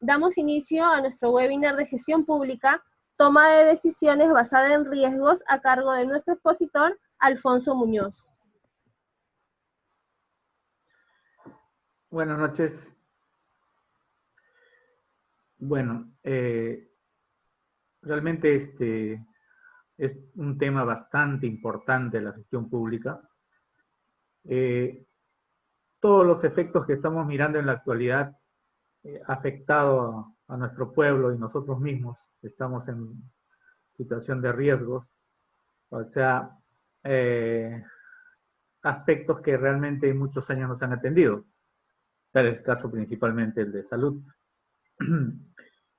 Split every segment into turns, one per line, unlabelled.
Damos inicio a nuestro webinar de gestión pública, toma de decisiones basada en riesgos, a cargo de nuestro expositor, Alfonso Muñoz.
Buenas noches. Bueno, realmente es un tema bastante importante, la gestión pública. Todos los efectos que estamos mirando en la actualidad ha afectado a nuestro pueblo y nosotros mismos estamos en situación de riesgos, o sea, aspectos que realmente en muchos años no se han atendido. Tal es el caso principalmente el de salud.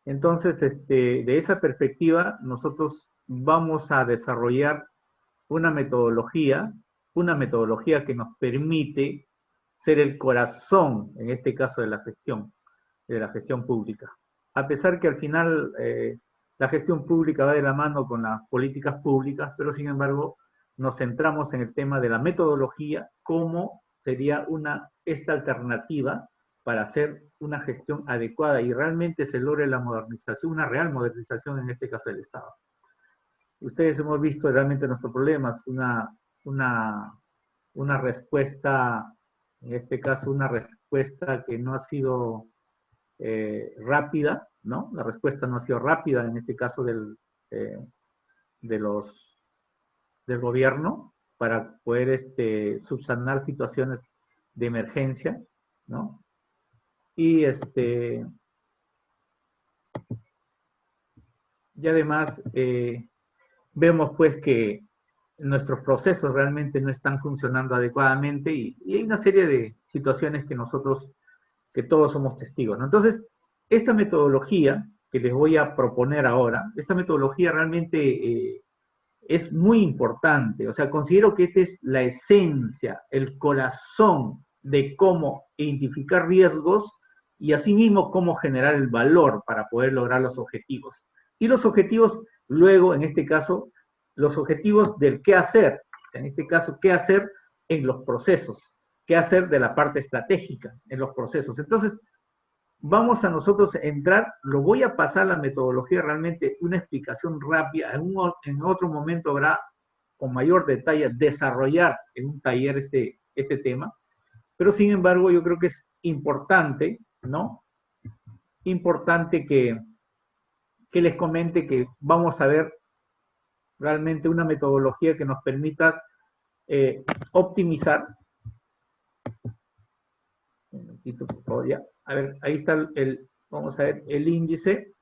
Entonces, de esa perspectiva, nosotros vamos a desarrollar una metodología que nos permite ser el corazón, en este caso, de la gestión pública. A pesar que al final la gestión pública va de la mano con las políticas públicas, pero sin embargo nos centramos en el tema de la metodología, cómo sería esta alternativa para hacer una gestión adecuada y realmente se logre la modernización, una real modernización en este caso del Estado. Ustedes hemos visto realmente nuestros problemas, una respuesta, en este caso una respuesta que no ha sido rápida, ¿no? La respuesta no ha sido rápida en este caso del gobierno para poder subsanar situaciones de emergencia, ¿no? Y además vemos pues que nuestros procesos realmente no están funcionando adecuadamente y hay una serie de situaciones que todos somos testigos, ¿no? Entonces, esta metodología que les voy a proponer ahora, esta metodología realmente es muy importante, o sea, considero que esta es la esencia, el corazón de cómo identificar riesgos y asimismo cómo generar el valor para poder lograr los objetivos. Y los objetivos, luego, en este caso, los objetivos del qué hacer, en este caso, qué hacer en los procesos, qué hacer de la parte estratégica en los procesos. Entonces, vamos a nosotros entrar, lo voy a pasar la metodología, realmente una explicación rápida, en otro momento habrá con mayor detalle desarrollar en un taller este tema, pero sin embargo yo creo que es importante, ¿no? Importante que les comente que vamos a ver realmente una metodología que nos permita optimizar. Un momentito, por favor, ya. A ver, ahí está vamos a ver el índice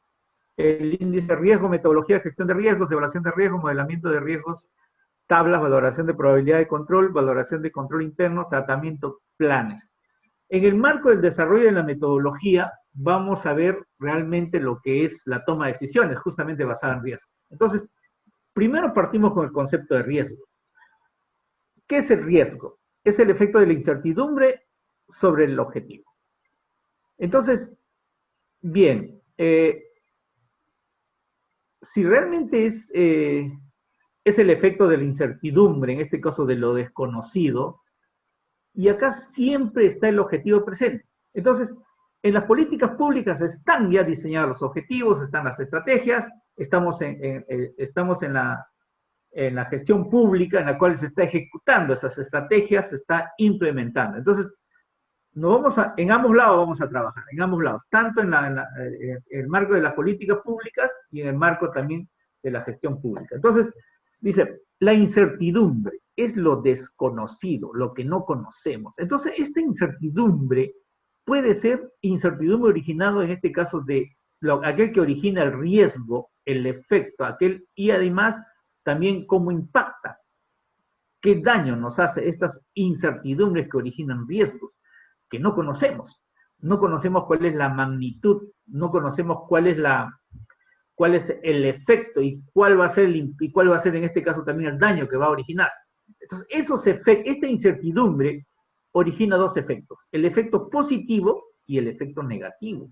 riesgo, metodología de gestión de riesgos, evaluación de riesgos, modelamiento de riesgos, tablas, valoración de probabilidad de control, valoración de control interno, tratamiento, planes. En el marco del desarrollo de la metodología, vamos a ver realmente lo que es la toma de decisiones, justamente basada en riesgo. Entonces, primero partimos con el concepto de riesgo. ¿Qué es el riesgo? Es el efecto de la incertidumbre sobre el objetivo. Entonces, bien, si realmente es el efecto de la incertidumbre, en este caso de lo desconocido, y acá siempre está el objetivo presente. Entonces, en las políticas públicas están ya diseñados los objetivos, están las estrategias, estamos en la gestión pública en la cual se está ejecutando esas estrategias, se está implementando. Entonces, en ambos lados vamos a trabajar, en ambos lados, tanto en el marco de las políticas públicas y en el marco también de la gestión pública. Entonces, dice, la incertidumbre es lo desconocido, lo que no conocemos. Entonces, esta incertidumbre puede ser incertidumbre originada, en este caso, de aquel que origina el riesgo, el efecto, y además también cómo impacta, qué daño nos hace estas incertidumbres que originan riesgos, que no conocemos. No conocemos cuál es la magnitud, no conocemos cuál es el efecto y cuál va a ser en este caso también el daño que va a originar. Entonces, esta incertidumbre origina dos efectos, el efecto positivo y el efecto negativo.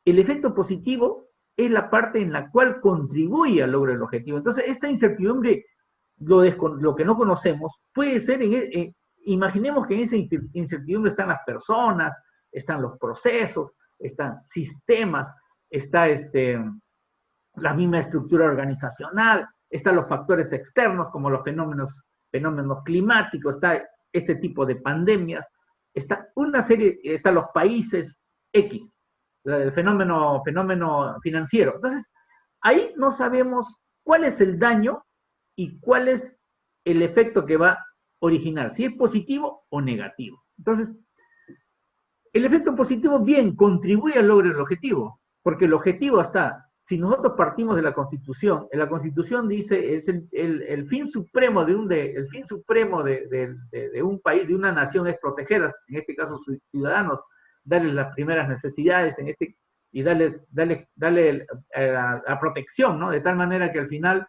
El efecto positivo es la parte en la cual contribuye al logro del objetivo. Entonces, esta incertidumbre, lo que no conocemos, puede ser, imaginemos que en esa incertidumbre están las personas, están los procesos, están sistemas, está la misma estructura organizacional, están los factores externos como los fenómenos climáticos, está este tipo de pandemias, está una serie, están los países X, el fenómeno financiero. Entonces, ahí no sabemos cuál es el daño y cuál es el efecto que va a originar, si es positivo o negativo. Entonces, el efecto positivo, bien, contribuye al logro del objetivo, porque el objetivo está, si nosotros partimos de la Constitución, en la Constitución dice, es el fin supremo de un país, de una nación, es proteger, en este caso, sus ciudadanos, darles las primeras necesidades, y darle la protección, ¿no? De tal manera que al final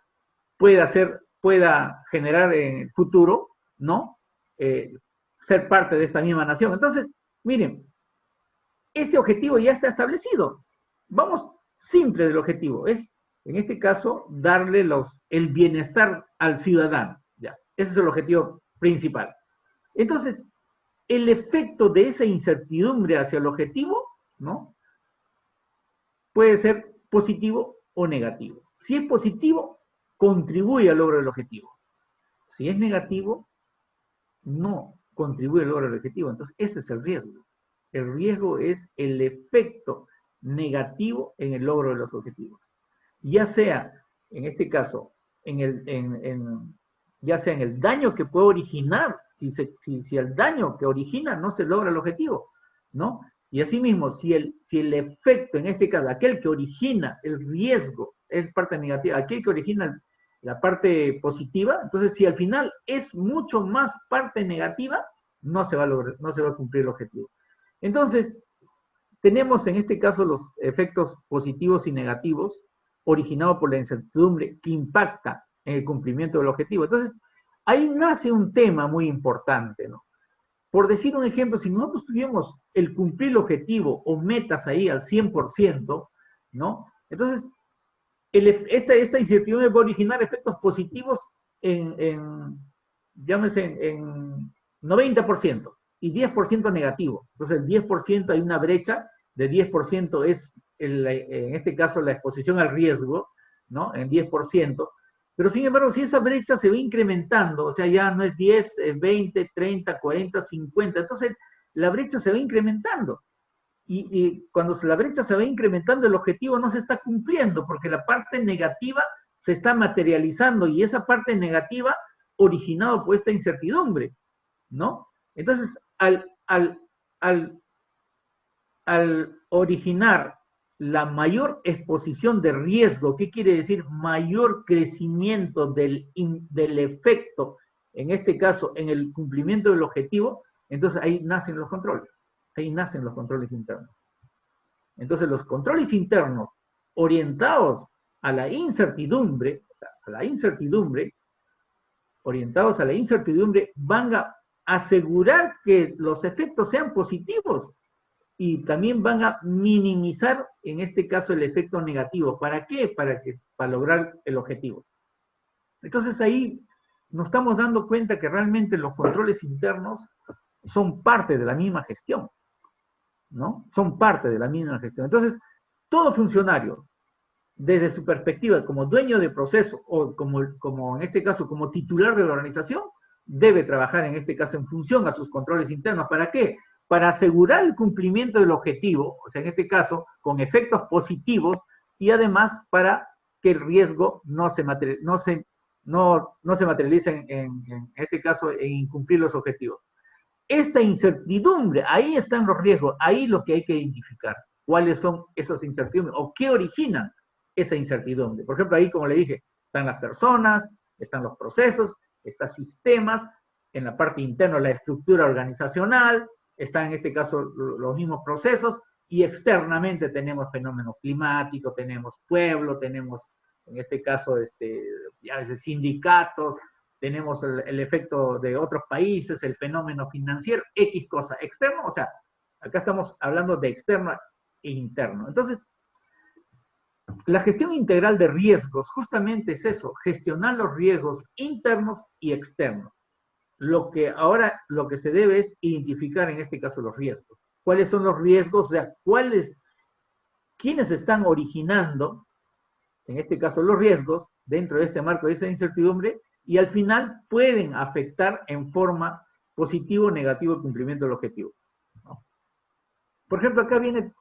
pueda generar en el futuro, ¿no? Ser parte de esta misma nación. Entonces, miren, este objetivo ya está establecido. Vamos simple del objetivo, es, en este caso, darle el bienestar al ciudadano. Ya, ese es el objetivo principal. Entonces, el efecto de esa incertidumbre hacia el objetivo, ¿no? Puede ser positivo o negativo. Si es positivo, contribuye al logro del objetivo. Si es negativo, no contribuye al logro del objetivo. Entonces, ese es el riesgo. El riesgo es el efecto negativo en el logro de los objetivos. Ya sea, en este caso, ya sea en el daño que puede originar, si el daño que origina no se logra el objetivo, ¿no? Y asimismo, si el efecto, en este caso, aquel que origina el riesgo es parte negativa, aquel que origina la parte positiva, entonces si al final es mucho más parte negativa, no se va a cumplir el objetivo. Entonces, tenemos en este caso los efectos positivos y negativos originados por la incertidumbre que impacta en el cumplimiento del objetivo. Entonces, ahí nace un tema muy importante, ¿no? Por decir un ejemplo, si nosotros tuviéramos el cumplir el objetivo o metas ahí al 100%, ¿no? Entonces, esta incertidumbre va a originar efectos positivos llámese, en 90% y 10% negativo. Entonces, el 10% hay una brecha de 10% es, en este caso, la exposición al riesgo, ¿no? En 10%. Pero, sin embargo, si esa brecha se va incrementando, o sea, ya no es 10, 20, 30, 40, 50, entonces la brecha se va incrementando. Y cuando la brecha se va incrementando, el objetivo no se está cumpliendo, porque la parte negativa se está materializando, y esa parte negativa originado por esta incertidumbre, ¿no? Entonces, al originar la mayor exposición de riesgo, ¿qué quiere decir? Mayor crecimiento del efecto, en este caso, en el cumplimiento del objetivo, entonces ahí nacen los controles internos. Entonces, los controles internos orientados a la incertidumbre, van a asegurar que los efectos sean positivos, y también van a minimizar, en este caso, el efecto negativo. ¿Para qué? Para lograr el objetivo. Entonces ahí nos estamos dando cuenta que realmente los controles internos son parte de la misma gestión, ¿no? Son parte de la misma gestión. Entonces, todo funcionario, desde su perspectiva como dueño de proceso, o como en este caso, como titular de la organización, debe trabajar en este caso en función a sus controles internos. ¿Para qué? Para asegurar el cumplimiento del objetivo, o sea, en este caso, con efectos positivos, y además para que el riesgo no se materialice en este caso en incumplir los objetivos. Esta incertidumbre, ahí están los riesgos, ahí lo que hay que identificar, cuáles son esas incertidumbres, o qué originan esa incertidumbre. Por ejemplo, ahí, como le dije, están las personas, están los procesos, están sistemas, en la parte interna la estructura organizacional, están en este caso los mismos procesos, y externamente tenemos fenómenos climáticos, tenemos pueblo, tenemos en este caso a veces sindicatos, tenemos el efecto de otros países, el fenómeno financiero, X cosa, externo, o sea, acá estamos hablando de externo e interno. Entonces, la gestión integral de riesgos justamente es eso, gestionar los riesgos internos y externos. Lo que se debe es identificar en este caso los riesgos. ¿Cuáles son los riesgos? O sea, quiénes están originando, en este caso los riesgos, dentro de este marco de esa incertidumbre, y al final pueden afectar en forma positivo o negativo el cumplimiento del objetivo, ¿no? Por ejemplo, acá viene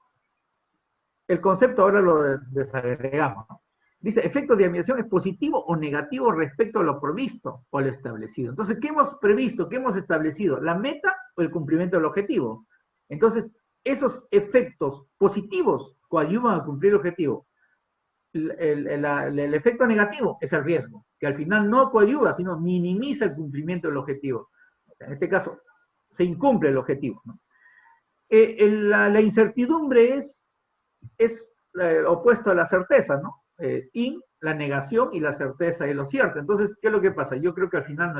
el concepto, ahora lo desagregamos, ¿no? Dice, efecto de admiración es positivo o negativo respecto a lo previsto o a lo establecido. Entonces, ¿qué hemos previsto? ¿Qué hemos establecido? ¿La meta o el cumplimiento del objetivo? Entonces, esos efectos positivos coadyuvan a cumplir el objetivo. El efecto negativo es el riesgo, que al final no coadyuva, sino minimiza el cumplimiento del objetivo. O sea, en este caso, se incumple el objetivo, ¿no? La incertidumbre es opuesto a la certeza, ¿no? La negación y la certeza es lo cierto. Entonces, ¿qué es lo que pasa? Yo creo que al final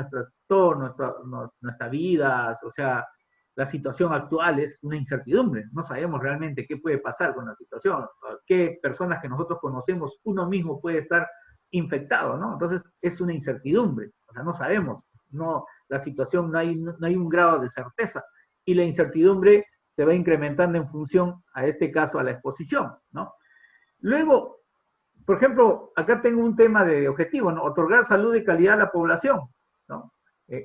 nuestra vida, o sea, la situación actual es una incertidumbre. No sabemos realmente qué puede pasar con la situación, qué personas que nosotros conocemos, uno mismo puede estar infectado, ¿no? Entonces, es una incertidumbre. O sea, no sabemos, no, la situación no hay un grado de certeza. Y la incertidumbre se va incrementando en función, a este caso, a la exposición, ¿no? Luego, por ejemplo, acá tengo un tema de objetivo, ¿no? Otorgar salud y calidad a la población, ¿no?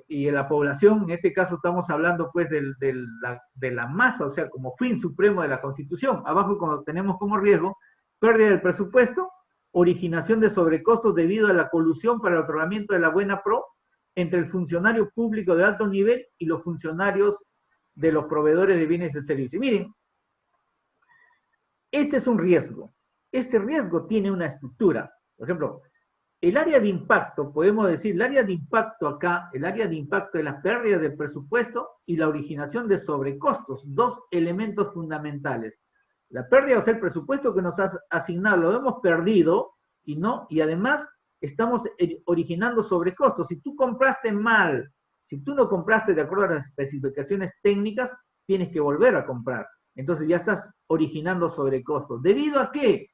Y en la población, en este caso estamos hablando pues de la masa, o sea, como fin supremo de la Constitución. Abajo cuando tenemos como riesgo, pérdida del presupuesto, originación de sobrecostos debido a la colusión para el otorgamiento de la buena pro entre el funcionario público de alto nivel y los funcionarios de los proveedores de bienes y servicios. Miren, este es un riesgo. Este riesgo tiene una estructura. Por ejemplo, el área de impacto, podemos decir, el área de impacto acá, el área de impacto de la pérdida del presupuesto y la originación de sobrecostos, dos elementos fundamentales. La pérdida, o sea, el presupuesto que nos has asignado, lo hemos perdido y además estamos originando sobrecostos. Si tú compraste mal, si tú no compraste de acuerdo a las especificaciones técnicas, tienes que volver a comprar. Entonces ya estás originando sobrecostos. ¿Debido a qué?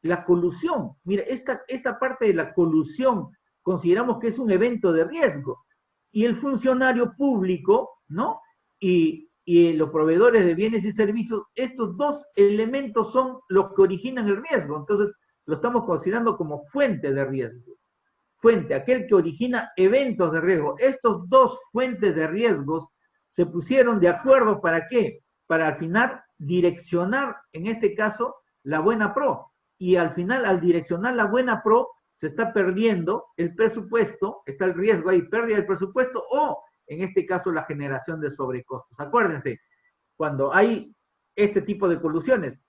La colusión. Mira, esta parte de la colusión consideramos que es un evento de riesgo. Y el funcionario público, ¿no? Y los proveedores de bienes y servicios, estos dos elementos son los que originan el riesgo. Entonces, lo estamos considerando como fuente de riesgo. Fuente, aquel que origina eventos de riesgo. Estos dos fuentes de riesgos se pusieron de acuerdo ¿para qué? Para al final direccionar, en este caso, la buena pro. Y al final, al direccionar la buena pro, se está perdiendo el presupuesto, está el riesgo ahí, pérdida del presupuesto o, en este caso, la generación de sobrecostos. Acuérdense, cuando hay este tipo de colusiones,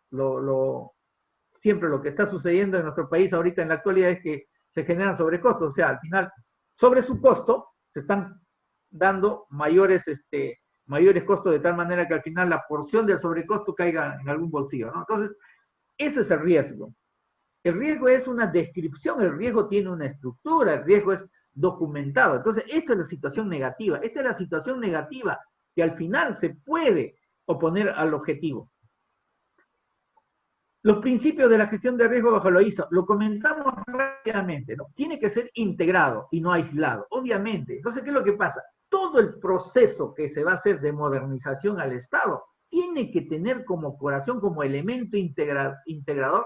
siempre lo que está sucediendo en nuestro país ahorita en la actualidad es que se generan sobrecostos, o sea, al final, sobre su costo, se están dando mayores costos de tal manera que al final la porción del sobrecosto caiga en algún bolsillo, ¿no? Entonces, ese es el riesgo. El riesgo es una descripción, el riesgo tiene una estructura, el riesgo es documentado. Entonces, esto es la situación negativa. Esta es la situación negativa que al final se puede oponer al objetivo. Los principios de la gestión de riesgo bajo lo ISO, lo comentamos rápidamente, ¿no? Tiene que ser integrado y no aislado, obviamente. Entonces, ¿qué es lo que pasa? Todo el proceso que se va a hacer de modernización al Estado tiene que tener como corazón, como elemento integrador,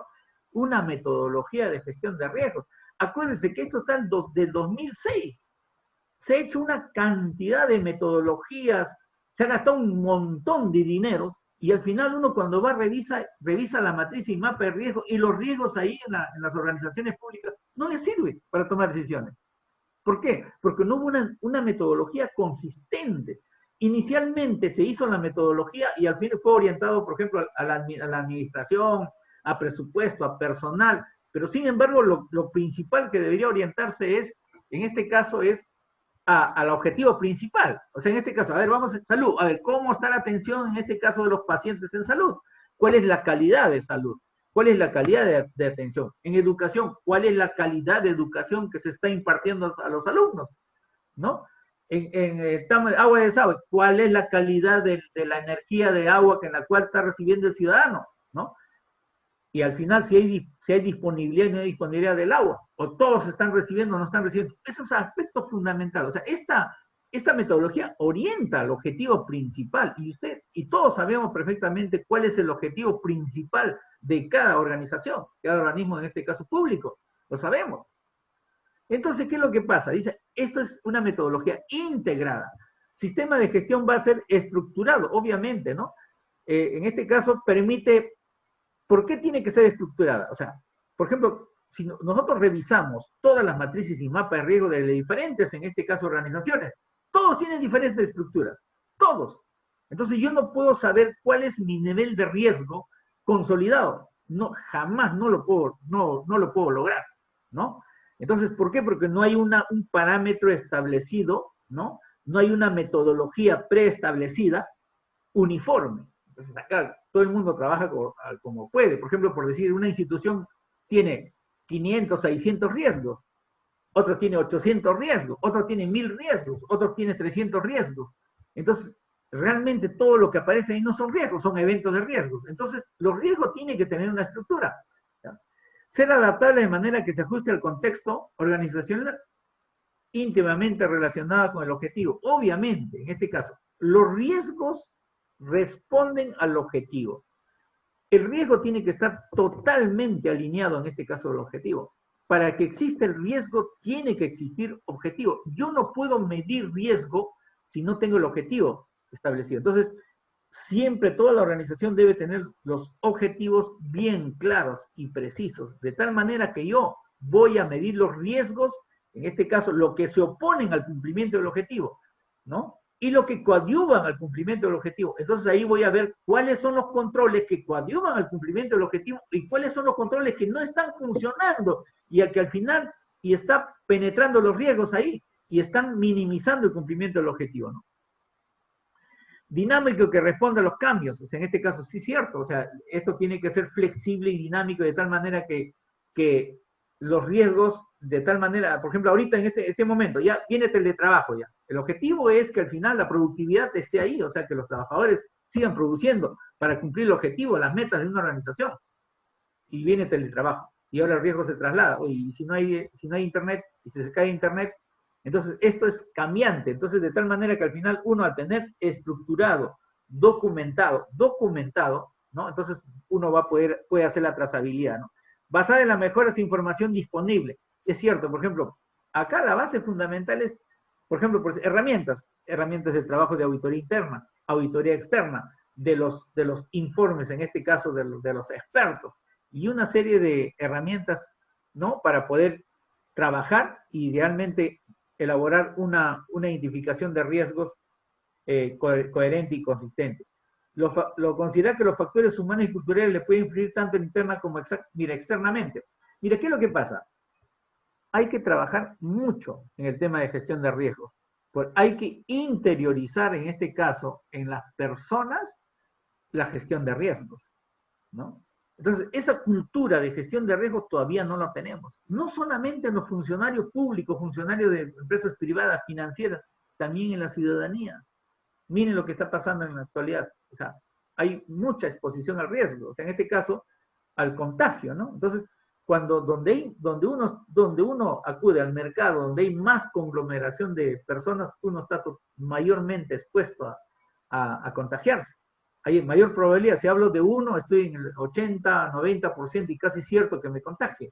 una metodología de gestión de riesgos. Acuérdense que esto está del 2006. Se ha hecho una cantidad de metodologías, se ha gastado un montón de dineros y al final uno cuando va revisa la matriz y mapa de riesgo y los riesgos ahí en las organizaciones públicas no les sirve para tomar decisiones. ¿Por qué? Porque no hubo una metodología consistente. Inicialmente se hizo la metodología y al fin fue orientado, por ejemplo, a la administración, a presupuesto, a personal, pero sin embargo lo principal que debería orientarse es, en este caso, es al objetivo principal. O sea, en este caso, a ver, vamos a salud, a ver, ¿cómo está la atención en este caso de los pacientes en salud? ¿Cuál es la calidad de salud? ¿Cuál es la calidad de atención? En educación, ¿cuál es la calidad de educación que se está impartiendo a los alumnos? ¿No? En agua de desagüe, ¿cuál es la calidad de la energía de agua en la cual está recibiendo el ciudadano? ¿No? Y al final, si hay disponibilidad y no hay disponibilidad del agua, o todos están recibiendo o no están recibiendo, esos aspectos fundamentales. O sea, esta metodología orienta al objetivo principal, y usted y todos sabemos perfectamente cuál es el objetivo principal de cada organización, cada organismo, en este caso público, lo sabemos. Entonces, ¿qué es lo que pasa? Dice, esto es una metodología integrada. Sistema de gestión va a ser estructurado, obviamente, ¿no? En este caso permite, ¿por qué tiene que ser estructurada? O sea, por ejemplo, si nosotros revisamos todas las matrices y mapas de riesgo de diferentes, en este caso, organizaciones, todos tienen diferentes estructuras, todos. Entonces yo no puedo saber cuál es mi nivel de riesgo consolidado. No, jamás no lo puedo lograr, ¿no? Entonces, ¿por qué? Porque no hay un parámetro establecido, ¿no? No hay una metodología preestablecida uniforme. Entonces acá todo el mundo trabaja como puede. Por ejemplo, por decir, una institución tiene 500, 600 riesgos, otro tiene 800 riesgos, otro tiene 1000 riesgos, otro tiene 300 riesgos. Entonces, realmente todo lo que aparece ahí no son riesgos, son eventos de riesgos. Entonces, los riesgos tienen que tener una estructura. ¿Ya? Ser adaptable de manera que se ajuste al contexto organizacional íntimamente relacionada con el objetivo. Obviamente, en este caso, los riesgos responden al objetivo. El riesgo tiene que estar totalmente alineado, en este caso, al objetivo. Para que exista el riesgo, tiene que existir objetivo. Yo no puedo medir riesgo si no tengo el objetivo establecido. Entonces, siempre toda la organización debe tener los objetivos bien claros y precisos, de tal manera que yo voy a medir los riesgos, en este caso, lo que se oponen al cumplimiento del objetivo, ¿no? Y lo que coadyuvan al cumplimiento del objetivo. Entonces ahí voy a ver cuáles son los controles que coadyuvan al cumplimiento del objetivo y cuáles son los controles que no están funcionando y que al final y está penetrando los riesgos ahí y están minimizando el cumplimiento del objetivo, ¿no? Dinámico que responda a los cambios. O sea, en este caso sí es cierto. O sea, esto tiene que ser flexible y dinámico de tal manera que los riesgos, de tal manera, por ejemplo, ahorita en este momento, ya viene teletrabajo ya. El objetivo es que al final la productividad esté ahí, o sea, que los trabajadores sigan produciendo para cumplir el objetivo, las metas de una organización. Y viene teletrabajo. Y ahora el riesgo se traslada. Oye, y si no hay internet, y si se cae internet, entonces esto es cambiante. Entonces, de tal manera que al final uno, al tener estructurado, documentado, ¿no? Entonces uno puede hacer la trazabilidad, ¿no? Basada en las mejores información disponible. Es cierto, por ejemplo, acá la base fundamental es, por ejemplo, pues, herramientas de trabajo de auditoría interna, auditoría externa, de los informes, en este caso de los expertos, y una serie de herramientas, ¿no? Para poder trabajar y realmente elaborar una identificación de riesgos coherente y consistente. Lo considera que los factores humanos y culturales le pueden influir tanto interna como externamente. Mira, ¿qué es lo que pasa? Hay que trabajar mucho en el tema de gestión de riesgos. Hay que interiorizar, en este caso, en las personas, la gestión de riesgos, ¿no? Entonces, esa cultura de gestión de riesgos todavía no la tenemos. No solamente en los funcionarios públicos, funcionarios de empresas privadas, financieras, también en la ciudadanía. Miren lo que está pasando en la actualidad. O sea, hay mucha exposición al riesgo. O sea, en este caso, al contagio, ¿no? Entonces, donde uno acude al mercado, donde hay más conglomeración de personas, uno está mayormente expuesto a contagiarse. Hay mayor probabilidad. Si hablo de uno, estoy en el 80, 90% y casi cierto que me contagie.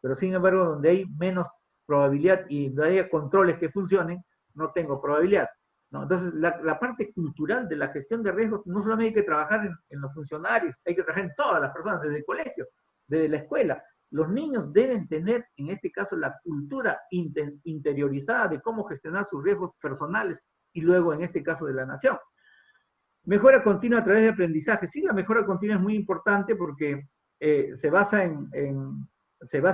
Pero sin embargo, donde hay menos probabilidad y donde haya controles que funcionen, no tengo probabilidad, ¿no? Entonces, la parte cultural de la gestión de riesgos, no solamente hay que trabajar en los funcionarios, hay que trabajar en todas las personas, desde el colegio, desde la escuela. Los niños deben tener, en este caso, la cultura interiorizada de cómo gestionar sus riesgos personales y luego, en este caso, de la nación. Mejora continua a través de aprendizaje. Sí, la mejora continua es muy importante porque se basa en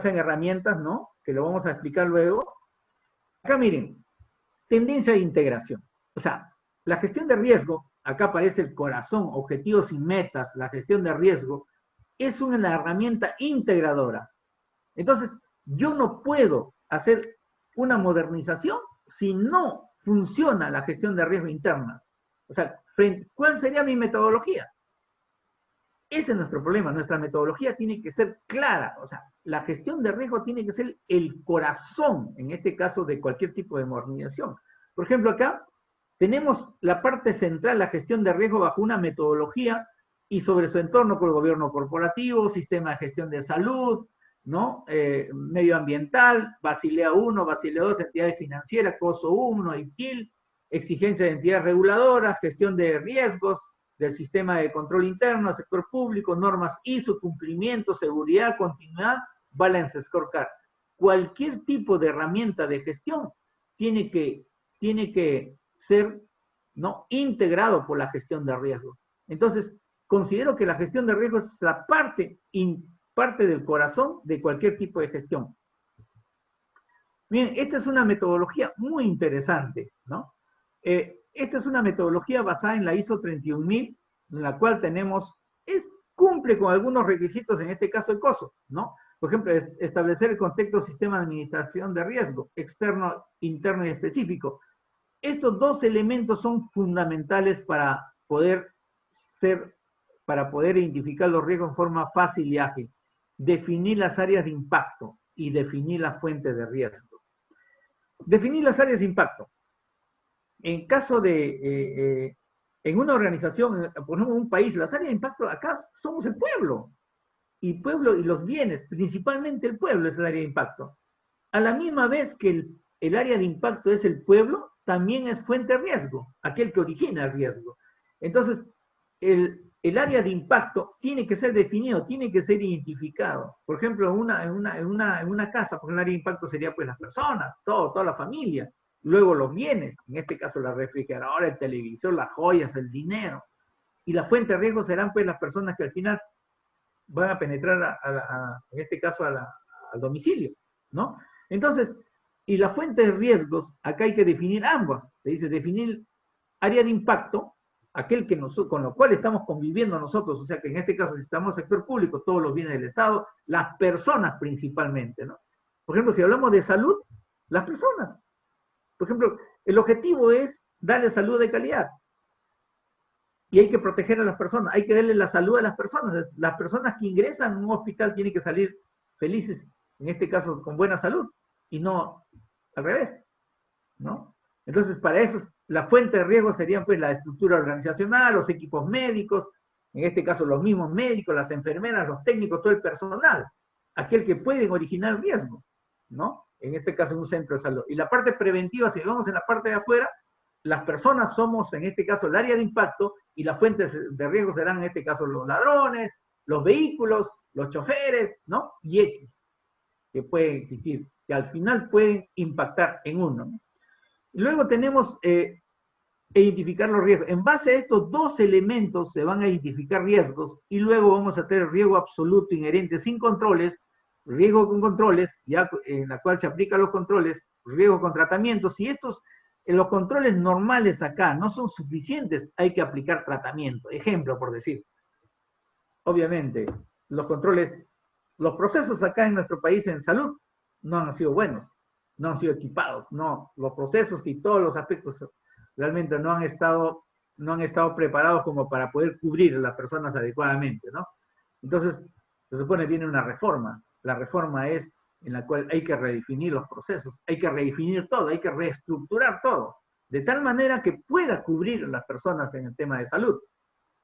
herramientas, ¿no? Que lo vamos a explicar luego. Acá miren, tendencia de integración. O sea, la gestión de riesgo, acá aparece el corazón, objetivos y metas, la gestión de riesgo, es una herramienta integradora. Entonces, yo no puedo hacer una modernización si no funciona la gestión de riesgo interna. O sea, ¿cuál sería mi metodología? Ese es nuestro problema. Nuestra metodología tiene que ser clara. O sea, la gestión de riesgo tiene que ser el corazón, en este caso, de cualquier tipo de modernización. Por ejemplo, acá tenemos la parte central, la gestión de riesgo bajo una metodología y sobre su entorno con el gobierno corporativo, sistema de gestión de salud, ¿no? Medioambiental, Basilea I, Basilea II, entidades financieras, COSO 1, ITIL, exigencia de entidades reguladoras, gestión de riesgos del sistema de control interno, sector público, normas ISO, cumplimiento, seguridad, continuidad, balance scorecard. Cualquier tipo de herramienta de gestión tiene que ser, ¿no?, integrado por la gestión de riesgos. Entonces, considero que la gestión de riesgos es la parte del corazón de cualquier tipo de gestión. Bien, esta es una metodología muy interesante, ¿no? Esta es una metodología basada en la ISO 31000, en la cual cumple con algunos requisitos, en este caso el COSO, ¿no? Por ejemplo, establecer el contexto sistema de administración de riesgo, externo, interno y específico. Estos dos elementos son fundamentales para poder identificar los riesgos en forma fácil y ágil. Definir las áreas de impacto y definir las fuentes de riesgo. Definir las áreas de impacto. En caso de, en una organización, por ejemplo, en un país, las áreas de impacto acá somos el pueblo. Y los bienes, principalmente el pueblo es el área de impacto. A la misma vez que el área de impacto es el pueblo, también es fuente de riesgo, aquel que origina el riesgo. Entonces, el área de impacto tiene que ser definido, tiene que ser identificado. Por ejemplo, en una casa, pues el área de impacto sería pues las personas, toda la familia. Luego los bienes, en este caso la refrigeradora, el televisor, las joyas, el dinero. Y la fuente de riesgo serán pues las personas que al final van a penetrar, en este caso, al domicilio, ¿no? Entonces, y la fuente de riesgos, acá hay que definir ambas. Se dice definir área de impacto, aquel con lo cual estamos conviviendo nosotros, o sea que en este caso, si estamos en el sector público, todos los bienes del Estado, las personas principalmente, ¿no? Por ejemplo, si hablamos de salud, las personas. Por ejemplo, el objetivo es darle salud de calidad. Y hay que proteger a las personas, hay que darle la salud a las personas. Las personas que ingresan a un hospital tienen que salir felices, en este caso con buena salud, y no al revés, ¿no? Entonces, para eso, la fuente de riesgo serían pues la estructura organizacional, los equipos médicos, en este caso los mismos médicos, las enfermeras, los técnicos, todo el personal, aquel que pueden originar riesgo, ¿no? En este caso en un centro de salud. Y la parte preventiva, si vamos en la parte de afuera, las personas somos, en este caso, el área de impacto, y las fuentes de riesgo serán, en este caso, los ladrones, los vehículos, los choferes, ¿no? Y X, que pueden existir, que al final pueden impactar en uno, ¿no? Y luego tenemos identificar los riesgos. En base a estos dos elementos se van a identificar riesgos, y luego vamos a tener riesgo absoluto inherente sin controles, riesgo con controles, ya en la cual se aplican los controles, riesgo con tratamientos. Y los controles normales acá no son suficientes, hay que aplicar tratamiento. Ejemplo, por decir. Obviamente, los procesos acá en nuestro país en salud no han sido buenos, no han sido equipados, no, los procesos y todos los aspectos realmente no han estado preparados como para poder cubrir a las personas adecuadamente, ¿no? Entonces, se supone que viene una reforma. La reforma es en la cual hay que redefinir los procesos, hay que redefinir todo, hay que reestructurar todo, de tal manera que pueda cubrir a las personas en el tema de salud,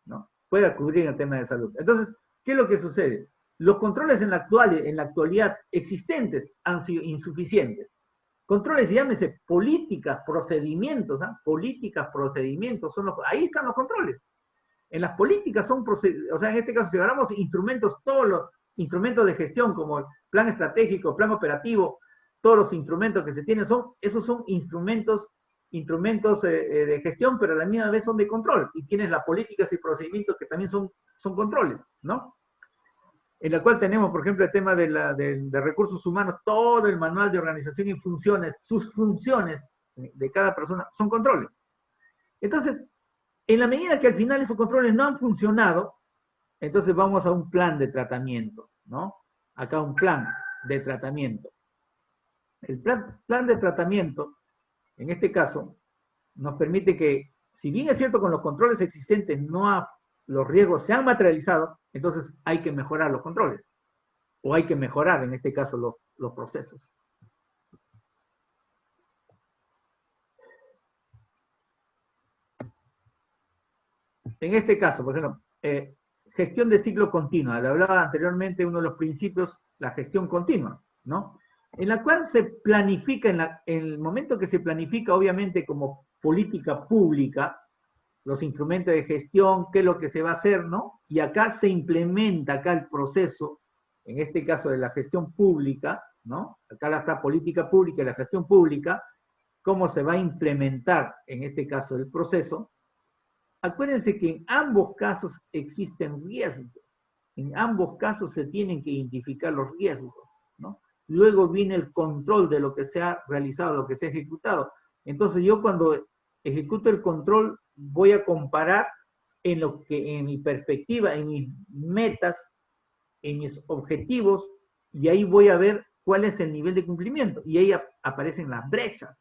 ¿no? Pueda cubrir el tema de salud. Entonces, ¿qué es lo que sucede? Los controles en la actualidad existentes han sido insuficientes. Controles, llámese políticas, procedimientos, ¿eh? Políticas, procedimientos, ahí están los controles. En las políticas o sea, en este caso, si agarramos instrumentos, todos los instrumentos de gestión, como el plan estratégico, plan operativo, todos los instrumentos que se tienen, esos son instrumentos de gestión, pero a la misma vez son de control. Y tienes las políticas y procedimientos que también son controles, ¿no? En la cual tenemos, por ejemplo, el tema de recursos humanos, todo el manual de organización y funciones, sus funciones de cada persona son controles. Entonces, en la medida que al final esos controles no han funcionado, entonces vamos a un plan de tratamiento, ¿no? Acá un plan de tratamiento. El plan de tratamiento, en este caso, nos permite que, si bien es cierto con los controles existentes los riesgos se han materializado, entonces hay que mejorar los controles, o hay que mejorar, en este caso, los procesos. en este caso, por ejemplo, gestión de ciclo continua. Le hablaba anteriormente uno de los principios, la gestión continua, ¿no? En la cual se planifica, en el momento que se planifica, obviamente, como política pública, los instrumentos de gestión, qué es lo que se va a hacer, ¿no? Y acá se implementa acá el proceso, en este caso de la gestión pública, ¿no? Acá está política pública y la gestión pública, cómo se va a implementar, en este caso, el proceso. Acuérdense que en ambos casos existen riesgos. En ambos casos se tienen que identificar los riesgos, ¿no? Luego viene el control de lo que se ha realizado, lo que se ha ejecutado. Entonces yo cuando ejecuto el control voy a comparar en lo que, en mi perspectiva, en mis metas, en mis objetivos, y ahí voy a ver cuál es el nivel de cumplimiento. Y ahí aparecen las brechas.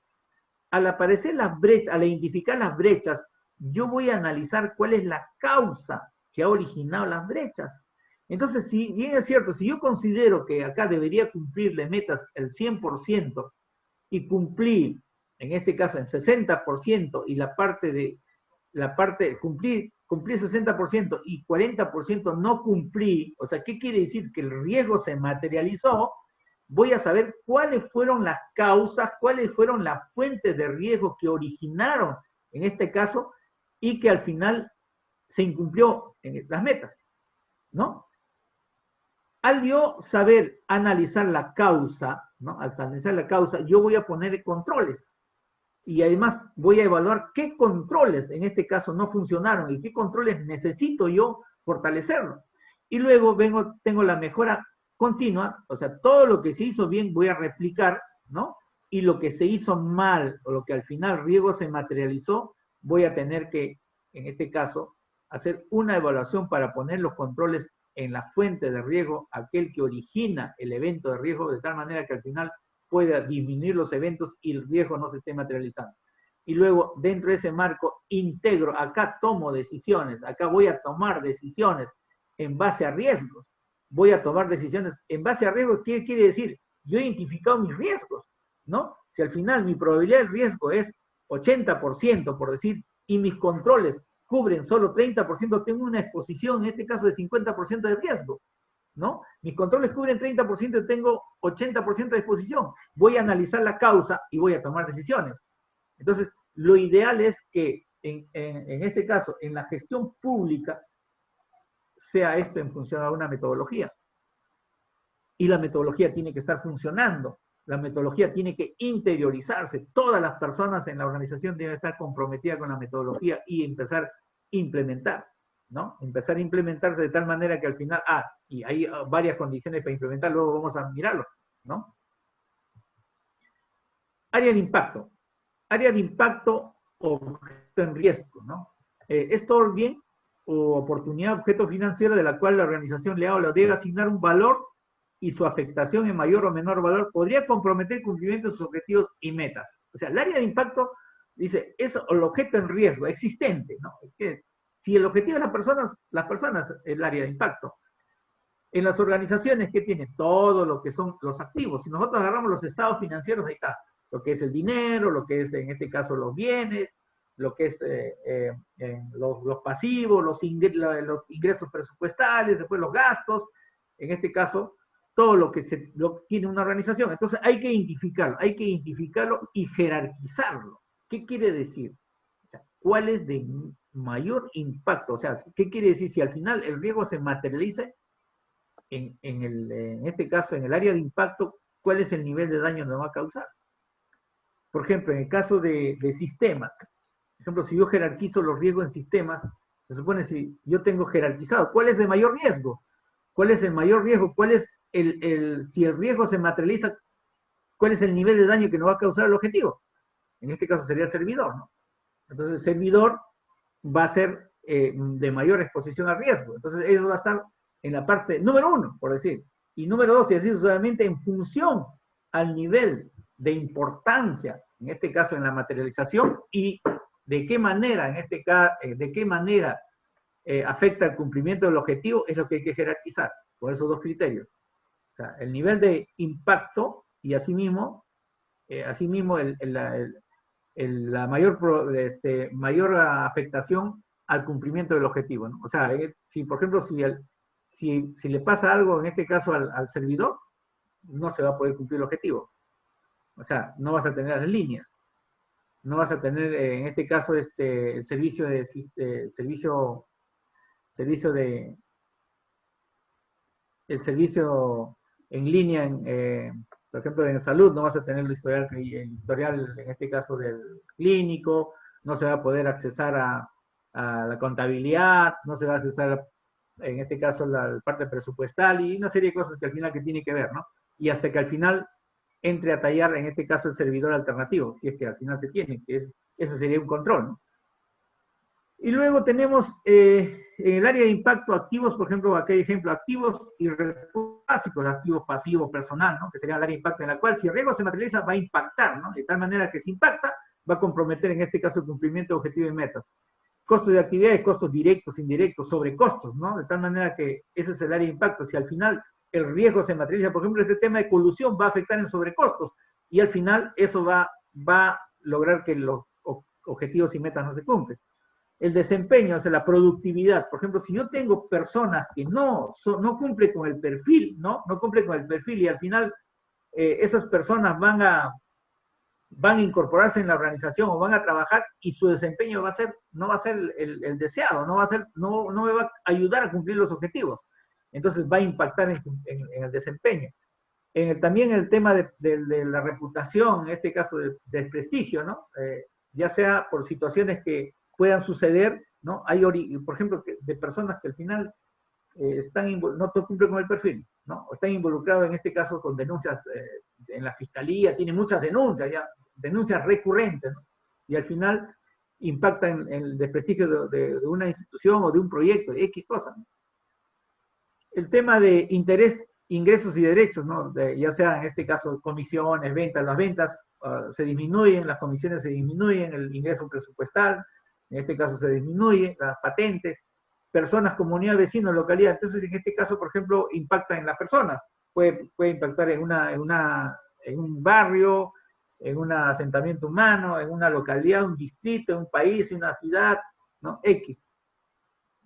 Al aparecer las brechas, al identificar las brechas, yo voy a analizar cuál es la causa que ha originado las brechas. Entonces, si bien es cierto, si yo considero que acá debería cumplirle metas el 100% y cumplir, en este caso, en 60% y cumplir 60% y 40% no cumplí, o sea, ¿qué quiere decir? Que el riesgo se materializó. Voy a saber cuáles fueron las causas, cuáles fueron las fuentes de riesgo que originaron, en este caso, y que al final se incumplió en las metas, ¿no? Al yo saber analizar la causa, ¿no? Al analizar la causa, yo voy a poner controles. Y además voy a evaluar qué controles en este caso no funcionaron y qué controles necesito yo fortalecerlo. Y luego tengo la mejora continua, o sea, todo lo que se hizo bien voy a replicar, ¿no? Y lo que se hizo mal, o lo que al final riesgo se materializó, voy a tener que, en este caso, hacer una evaluación para poner los controles en la fuente de riesgo, aquel que origina el evento de riesgo, de tal manera que al final pueda disminuir los eventos y el riesgo no se esté materializando. Y luego, dentro de ese marco, integro, acá tomo decisiones, acá voy a tomar decisiones en base a riesgos. Voy a tomar decisiones en base a riesgos. ¿Qué quiere decir? Yo he identificado mis riesgos, ¿no? Si al final mi probabilidad de riesgo es 80%, por decir, y mis controles cubren solo 30%, tengo una exposición, en este caso, de 50% de riesgo, ¿no? Mis controles cubren 30% y tengo 80% de exposición. Voy a analizar la causa y voy a tomar decisiones. Entonces, lo ideal es que, en este caso, en la gestión pública, sea esto en función a una metodología. Y la metodología tiene que estar funcionando. La metodología tiene que interiorizarse. Todas las personas en la organización deben estar comprometidas con la metodología y empezar a implementar, ¿no? Empezar a implementarse de tal manera que al final, y hay varias condiciones para implementar, luego vamos a mirarlo, ¿no? Área de impacto. Área de impacto o objeto en riesgo, ¿no? Es todo bien o oportunidad objeto financiero de la cual la organización le debe asignar un valor y su afectación en mayor o menor valor podría comprometer el cumplimiento de sus objetivos y metas. O sea, el área de impacto, dice, es el objeto en riesgo, existente, ¿no? Es que si el objetivo de las personas es el área de impacto. En las organizaciones, ¿qué tiene? Todo lo que son los activos. Si nosotros agarramos los estados financieros, ahí está. Lo que es el dinero, lo que es, en este caso, los bienes, lo que es los pasivos, los ingresos presupuestales, después los gastos, en este caso, todo lo que tiene una organización. Entonces hay que identificarlo y jerarquizarlo. ¿Qué quiere decir? O sea, ¿cuál es de mayor impacto? O sea, ¿qué quiere decir? Si al final el riesgo se materializa, en este caso, en el área de impacto, ¿cuál es el nivel de daño que nos va a causar? Por ejemplo, en el caso de sistemas, por ejemplo, si yo jerarquizo los riesgos en sistemas, se supone si yo tengo jerarquizado, ¿cuál es el mayor riesgo? ¿Cuál es el mayor riesgo? ¿Cuál es si el riesgo se materializa, cuál es el nivel de daño que nos va a causar el objetivo? En este caso sería el servidor, ¿no? Entonces el servidor va a ser de mayor exposición al riesgo. Entonces eso va a estar en la parte número 1, por decir. Y número 2, y así solamente en función al nivel de importancia, en este caso en la materialización, y de qué manera, en este caso, afecta el cumplimiento del objetivo, es lo que hay que jerarquizar, por esos dos criterios. O sea, el nivel de impacto y asimismo la mayor afectación al cumplimiento del objetivo, ¿no? O sea, si por ejemplo, si le pasa algo, en este caso al servidor, no se va a poder cumplir el objetivo. O sea, no vas a tener las líneas, no vas a tener, en este caso, el servicio en línea, por ejemplo, en salud, no vas a tener el historial, en este caso, del clínico, no se va a poder accesar a la contabilidad, no se va a accesar, en este caso, la parte presupuestal y una serie de cosas que al final que tiene que ver, ¿no? Y hasta que al final entre a tallar, en este caso, el servidor alternativo, si es que al final se tiene, eso sería un control, ¿no? Y luego tenemos en el área de impacto activos, por ejemplo, aquí hay ejemplo, activos y recursos básicos, activos pasivos personal, ¿no? Que sería el área de impacto en la cual si el riesgo se materializa va a impactar, ¿no? De tal manera que si impacta va a comprometer en este caso el cumplimiento de objetivos y metas. Costos de actividades, costos directos, indirectos, sobrecostos, ¿no? De tal manera que ese es el área de impacto. Si al final el riesgo se materializa, por ejemplo, este tema de colusión va a afectar en sobrecostos y al final eso va a lograr que los objetivos y metas no se cumplen. El desempeño, o sea, la productividad. Por ejemplo, si yo tengo personas que no cumplen con el perfil, ¿no? No cumplen con el perfil y al final esas personas van a incorporarse en la organización o van a trabajar y su desempeño no va a ser el deseado, no me va a ayudar a cumplir los objetivos. Entonces va a impactar en el desempeño. También el tema de la reputación, en este caso del prestigio, ¿no? Ya sea por situaciones que puedan suceder, ¿no? Hay, por ejemplo, de personas que al final no cumplen con el perfil, ¿no? O están involucrados en este caso con denuncias en la fiscalía, tienen muchas denuncias ya, denuncias recurrentes, ¿no? Y al final impacta en el desprestigio de una institución o de un proyecto, de X cosas, ¿no? El tema de interés, ingresos y derechos, ¿no? Ya sea en este caso comisiones, ventas, las ventas se disminuyen, las comisiones se disminuyen, el ingreso presupuestal, en este caso se disminuye, las patentes, personas, comunidad, vecinos, localidad. Entonces, en este caso, por ejemplo, impacta en las personas. Puede impactar en un barrio, en un asentamiento humano, en una localidad, un distrito, un país, una ciudad, ¿no? X.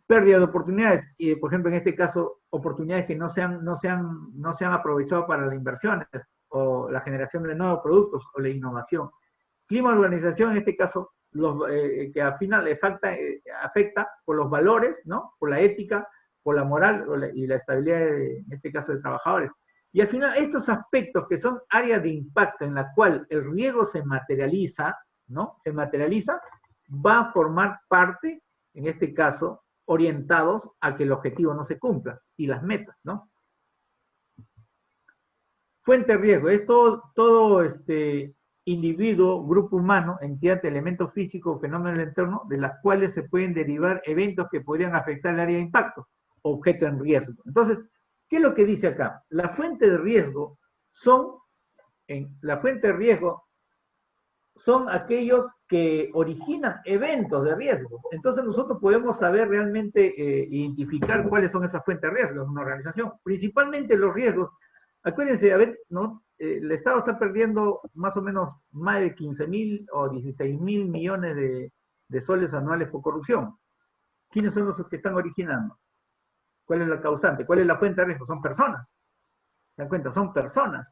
Pérdida de oportunidades, y por ejemplo, en este caso, oportunidades que no se han aprovechado para las inversiones, o la generación de nuevos productos, o la innovación. Clima de organización, en este caso, que al final afecta por los valores, ¿no? Por la ética, por la moral y la estabilidad, en este caso, de trabajadores. Y al final, estos aspectos que son áreas de impacto en la cual el riesgo se materializa, ¿no? Se materializa, va a formar parte, en este caso, orientados a que el objetivo no se cumpla y las metas, ¿no? Fuente de riesgo, es todo individuo, grupo humano, entidad, elemento físico, fenómeno del entorno, de las cuales se pueden derivar eventos que podrían afectar el área de impacto, objeto en riesgo. Entonces, ¿qué es lo que dice acá? La fuente de riesgo son aquellos que originan eventos de riesgo. Entonces nosotros podemos saber realmente identificar cuáles son esas fuentes de riesgo en una organización. Principalmente los riesgos. Acuérdense, a ver, ¿no? El Estado está perdiendo más o menos más de 15.000 o 16.000 millones de soles anuales por corrupción. ¿Quiénes son los que están originando? ¿Cuál es la causante? ¿Cuál es la fuente de riesgo? Son personas. ¿Se dan cuenta? Son personas.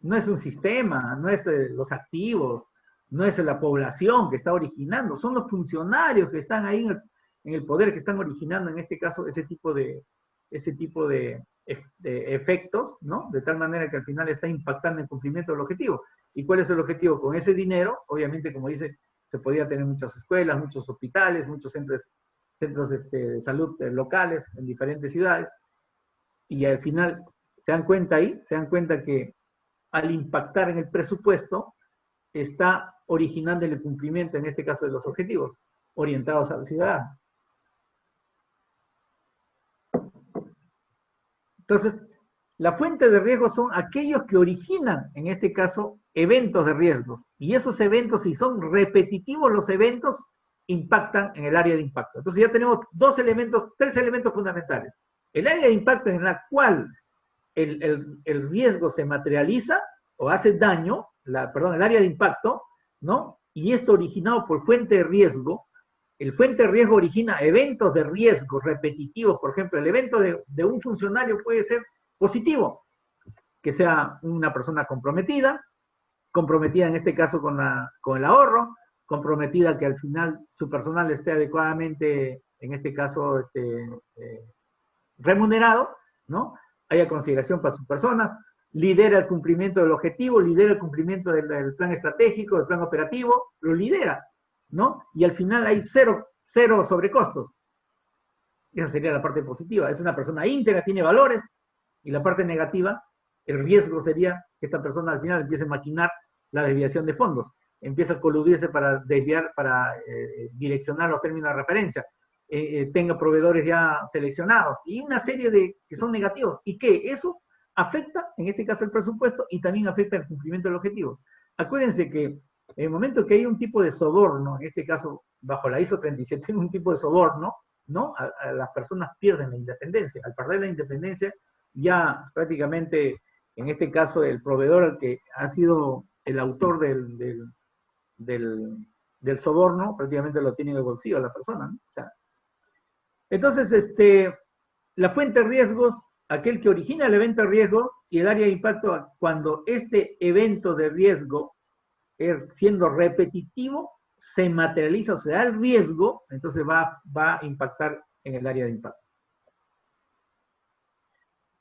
No es un sistema, no es los activos, no es la población que está originando, son los funcionarios que están ahí en el poder, que están originando en este caso ese tipo de efectos, ¿no? De tal manera que al final está impactando en el cumplimiento del objetivo. ¿Y cuál es el objetivo? Con ese dinero, obviamente, como dice, se podría tener muchas escuelas, muchos hospitales, muchos centros de salud locales en diferentes ciudades, y al final se dan cuenta que al impactar en el presupuesto, está originando el cumplimiento, en este caso, de los objetivos orientados al ciudadano. Entonces, la fuente de riesgo son aquellos que originan, en este caso, eventos de riesgos. Y esos eventos, si son repetitivos los eventos, impactan en el área de impacto. Entonces ya tenemos tres elementos fundamentales. El área de impacto en la cual el riesgo se materializa o hace daño, el área de impacto, ¿no? Y esto originado por fuente de riesgo, el fuente de riesgo origina eventos de riesgo repetitivos. Por ejemplo, el evento de un funcionario puede ser positivo, que sea una persona comprometida en este caso con el ahorro, comprometida que al final su personal esté adecuadamente, en este caso, remunerado, ¿no? Haya consideración para sus personas, lidera el cumplimiento del objetivo, lidera el cumplimiento del plan estratégico, del plan operativo, lo lidera, ¿no? Y al final hay cero sobrecostos. Esa sería la parte positiva. Es una persona íntegra, tiene valores, y la parte negativa, el riesgo sería que esta persona al final empiece a maquinar la desviación de fondos, empieza a coludirse para desviar, para direccionar los términos de referencia, tenga proveedores ya seleccionados, y una serie de que son negativos, y que eso afecta, en este caso, el presupuesto, y también afecta el cumplimiento del objetivo. Acuérdense que en el momento que hay un tipo de soborno, en este caso, bajo la ISO 37, hay un tipo de soborno, ¿no? A las personas pierden la independencia. Al perder la independencia, ya prácticamente, en este caso, el proveedor, el que ha sido el autor del soborno, prácticamente lo tiene en el bolsillo la persona, ¿no? O sea, entonces, la fuente de riesgos, aquel que origina el evento de riesgo, y el área de impacto, cuando este evento de riesgo, siendo repetitivo, se materializa o se da el riesgo, entonces va a impactar en el área de impacto.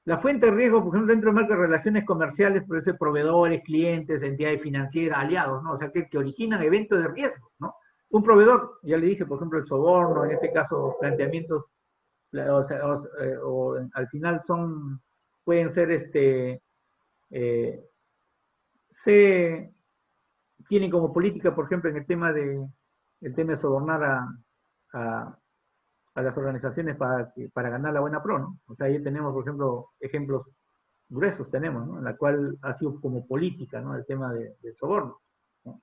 La fuente de riesgo, por ejemplo, dentro del marco de relaciones comerciales, puede ser proveedores, clientes, entidades financieras, aliados, ¿no? O sea, que originan eventos de riesgo, ¿no? Un proveedor, ya le dije, por ejemplo, el soborno, en este caso, planteamientos, o al final pueden ser, tienen como política, por ejemplo, en el tema de sobornar a las organizaciones para ganar la buena pro, ¿no? O sea, ahí tenemos, por ejemplo, ejemplos gruesos tenemos, ¿no? En la cual ha sido como política, ¿no? El tema del soborno, ¿no?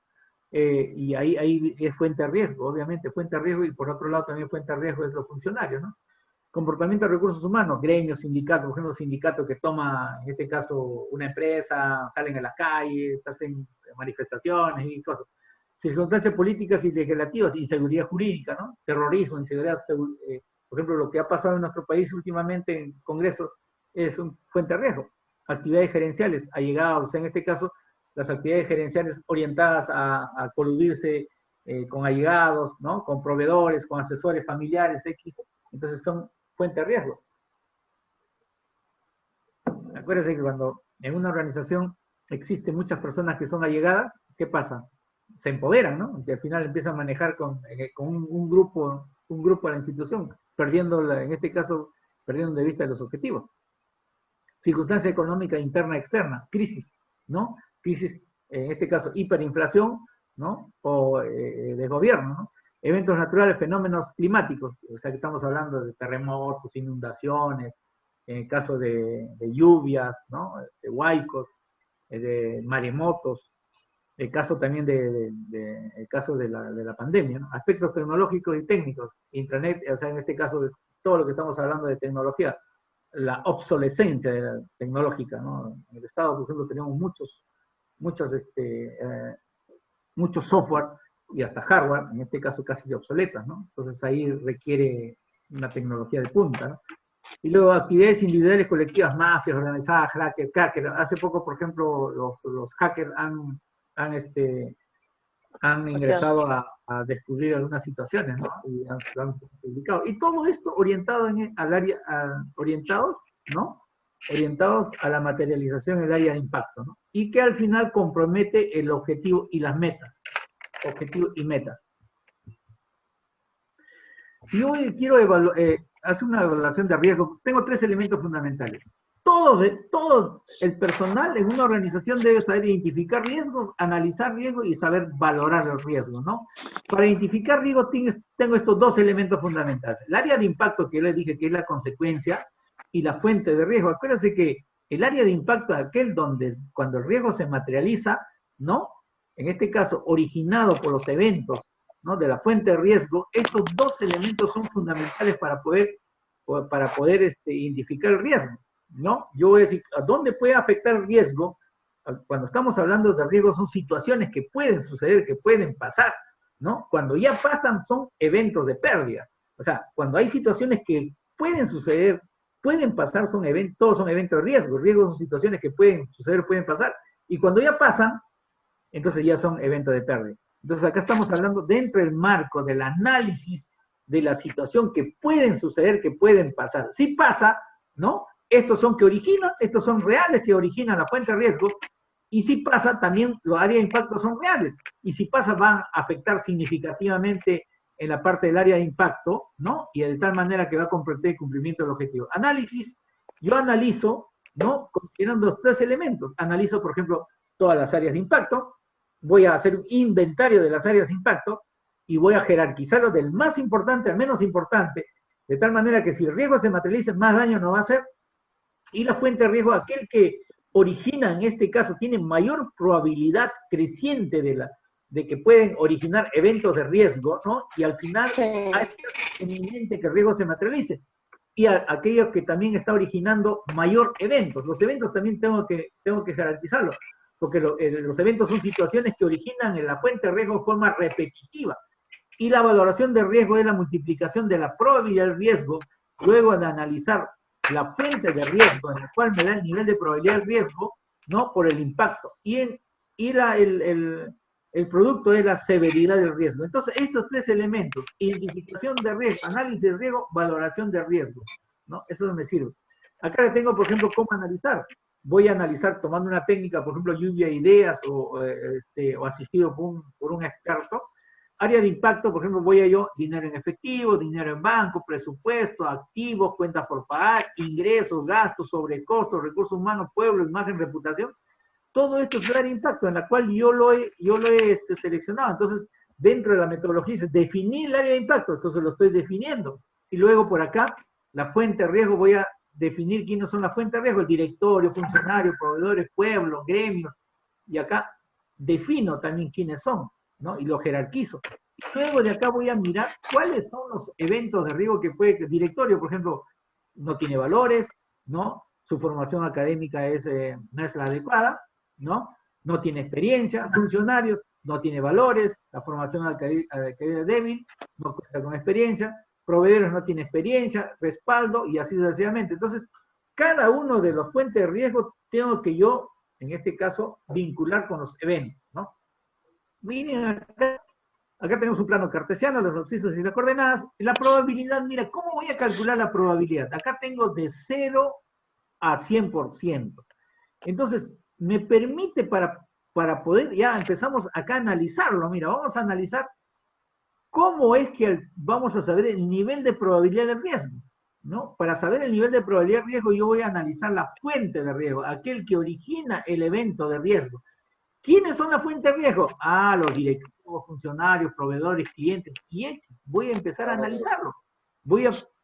Y ahí es fuente de riesgo, obviamente, fuente de riesgo, y por otro lado también fuente de riesgo es los funcionarios, ¿no? Comportamiento de recursos humanos, gremios, sindicatos, por ejemplo, sindicato que toma, en este caso, una empresa, salen a las calles, hacen manifestaciones y cosas. Circunstancias políticas y legislativas, inseguridad jurídica, ¿no? Terrorismo, inseguridad, por ejemplo, lo que ha pasado en nuestro país últimamente en Congreso es un fuente de riesgo. Actividades gerenciales, allegados, o sea, en este caso, las actividades gerenciales orientadas a coludirse con allegados, ¿no? Con proveedores, con asesores familiares, X, entonces son fuente de riesgo. Acuérdense que cuando en una organización existen muchas personas que son allegadas, ¿qué pasa? Se empoderan, ¿no? Y al final empiezan a manejar con un grupo a la institución, en este caso, perdiendo de vista los objetivos. Circunstancia económica interna externa, crisis, ¿no? Crisis, en este caso, hiperinflación, ¿no? O desgobierno, ¿no? Eventos naturales, fenómenos climáticos, o sea que estamos hablando de terremotos, inundaciones, en el caso de lluvias, ¿no? De huaicos, de maremotos, el caso también el caso de la pandemia, ¿no? Aspectos tecnológicos y técnicos, intranet, o sea, en este caso, de todo lo que estamos hablando de tecnología, la obsolescencia tecnológica, ¿no? En el Estado, por ejemplo, tenemos muchos software y hasta hardware, en este caso casi obsoletas, ¿no? Entonces ahí requiere una tecnología de punta, ¿no? Y luego actividades individuales, colectivas, mafias organizadas, hackers. Hace poco, por ejemplo, los hackers han ingresado a descubrir algunas situaciones, ¿no? Y lo han publicado. Y todo esto orientado orientados, ¿no? Orientados a la materialización del área de impacto, ¿no? Y que al final compromete el objetivo y las metas. Objetivos y metas. Si yo quiero hacer una evaluación de riesgo, tengo 3 elementos fundamentales. Todo el personal en una organización debe saber identificar riesgos, analizar riesgos y saber valorar los riesgos, ¿no? Para identificar riesgos tengo estos 2 elementos fundamentales. El área de impacto que yo les dije que es la consecuencia y la fuente de riesgo. Acuérdense que el área de impacto es aquel donde cuando el riesgo se materializa, ¿no? En este caso, originado por los eventos, ¿no? De la fuente de riesgo, estos 2 elementos son fundamentales para poder identificar el riesgo, ¿no? Yo voy a decir, ¿a dónde puede afectar el riesgo? Cuando estamos hablando de riesgo, son situaciones que pueden suceder, que pueden pasar, ¿no? Cuando ya pasan son eventos de pérdida. O sea, cuando hay situaciones que pueden suceder, pueden pasar, son eventos, todos son eventos de riesgo. Riesgos son situaciones que pueden suceder, pueden pasar. Y cuando ya pasan, entonces ya son eventos de pérdida. Entonces acá estamos hablando dentro del marco del análisis de la situación que pueden suceder, que pueden pasar. Si pasa, ¿no? Estos son que originan, estos son reales que originan la fuente de riesgo, y si pasa, también los áreas de impacto son reales. Y si pasa, van a afectar significativamente en la parte del área de impacto, ¿no? Y de tal manera que va a comprometer el cumplimiento del objetivo. Análisis, yo analizo, ¿no? Considerando los tres elementos. Analizo, por ejemplo, todas las áreas de impacto, voy a hacer un inventario de las áreas de impacto y voy a jerarquizarlo del más importante al menos importante, de tal manera que si el riesgo se materializa, más daño no va a hacer. Y la fuente de riesgo, aquel que origina, en este caso, tiene mayor probabilidad creciente de que pueden originar eventos de riesgo, ¿no? Y al final hay inminente que el riesgo se materialice. Y aquello que también está originando mayor eventos. Los eventos también tengo que jerarquizarlos, porque los eventos son situaciones que originan en la fuente de riesgo de forma repetitiva. Y la valoración de riesgo es la multiplicación de la probabilidad del riesgo, luego de analizar la fuente de riesgo, en la cual me da el nivel de probabilidad del riesgo, ¿no? Por el impacto. Y el producto es la severidad del riesgo. Entonces, estos tres elementos, identificación de riesgo, análisis de riesgo, valoración de riesgo, ¿no? Eso no me sirve. Acá le tengo, por ejemplo, cómo analizar. Voy a analizar tomando una técnica, por ejemplo, lluvia de ideas o asistido por un experto. Área de impacto, por ejemplo, voy a yo, dinero en efectivo, dinero en banco, presupuesto, activos, cuentas por pagar, ingresos, gastos, sobrecostos, recursos humanos, pueblo, imagen, reputación. Todo esto es área de impacto en la cual yo lo he seleccionado. Entonces, dentro de la metodología dice definir el área de impacto, entonces lo estoy definiendo. Y luego por acá, la fuente de riesgo, voy a definir quiénes son las fuentes de riesgo, el directorio, funcionarios, proveedores, pueblos, gremios. Y acá defino también quiénes son, ¿no? Y lo jerarquizo. Y luego de acá voy a mirar cuáles son los eventos de riesgo que puede, el directorio, por ejemplo, no tiene valores, ¿no? Su formación académica no es la adecuada, ¿no? No tiene experiencia, funcionarios, no tiene valores, la formación académica es débil, no cuenta con experiencia, proveedores no tiene experiencia, respaldo, y así sucesivamente. Entonces, cada uno de los fuentes de riesgo tengo que yo, en este caso, vincular con los eventos, ¿no? Miren acá tenemos un plano cartesiano, los abscisas y las coordenadas. La probabilidad, mira, ¿cómo voy a calcular la probabilidad? Acá tengo de 0 a 100%. Entonces, me permite para poder, ya empezamos acá a analizarlo. Mira, vamos a analizar cómo es que vamos a saber el nivel de probabilidad de riesgo, ¿no? Para saber el nivel de probabilidad de riesgo, yo voy a analizar la fuente de riesgo, aquel que origina el evento de riesgo. ¿Quiénes son la fuente de riesgo? Ah, los directivos, funcionarios, proveedores, clientes, y X. Voy a empezar a analizarlo.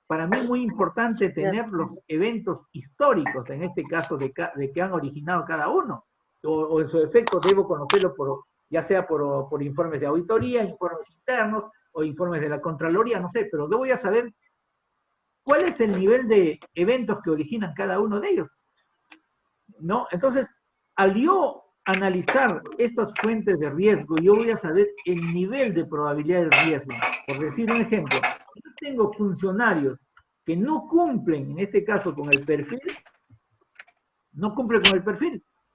Para mí es muy importante tener los eventos históricos, en este caso, de que han originado cada uno. O en su efecto debo conocerlo ya sea por informes de auditoría, informes internos, o informes de la Contraloría, no sé, pero yo voy a saber cuál es el nivel de eventos que originan cada uno de ellos, ¿no? Entonces, al yo analizar estas fuentes de riesgo, yo voy a saber el nivel de probabilidad de riesgo. Por decir un ejemplo, si yo tengo funcionarios que no cumplen, en este caso, con el perfil,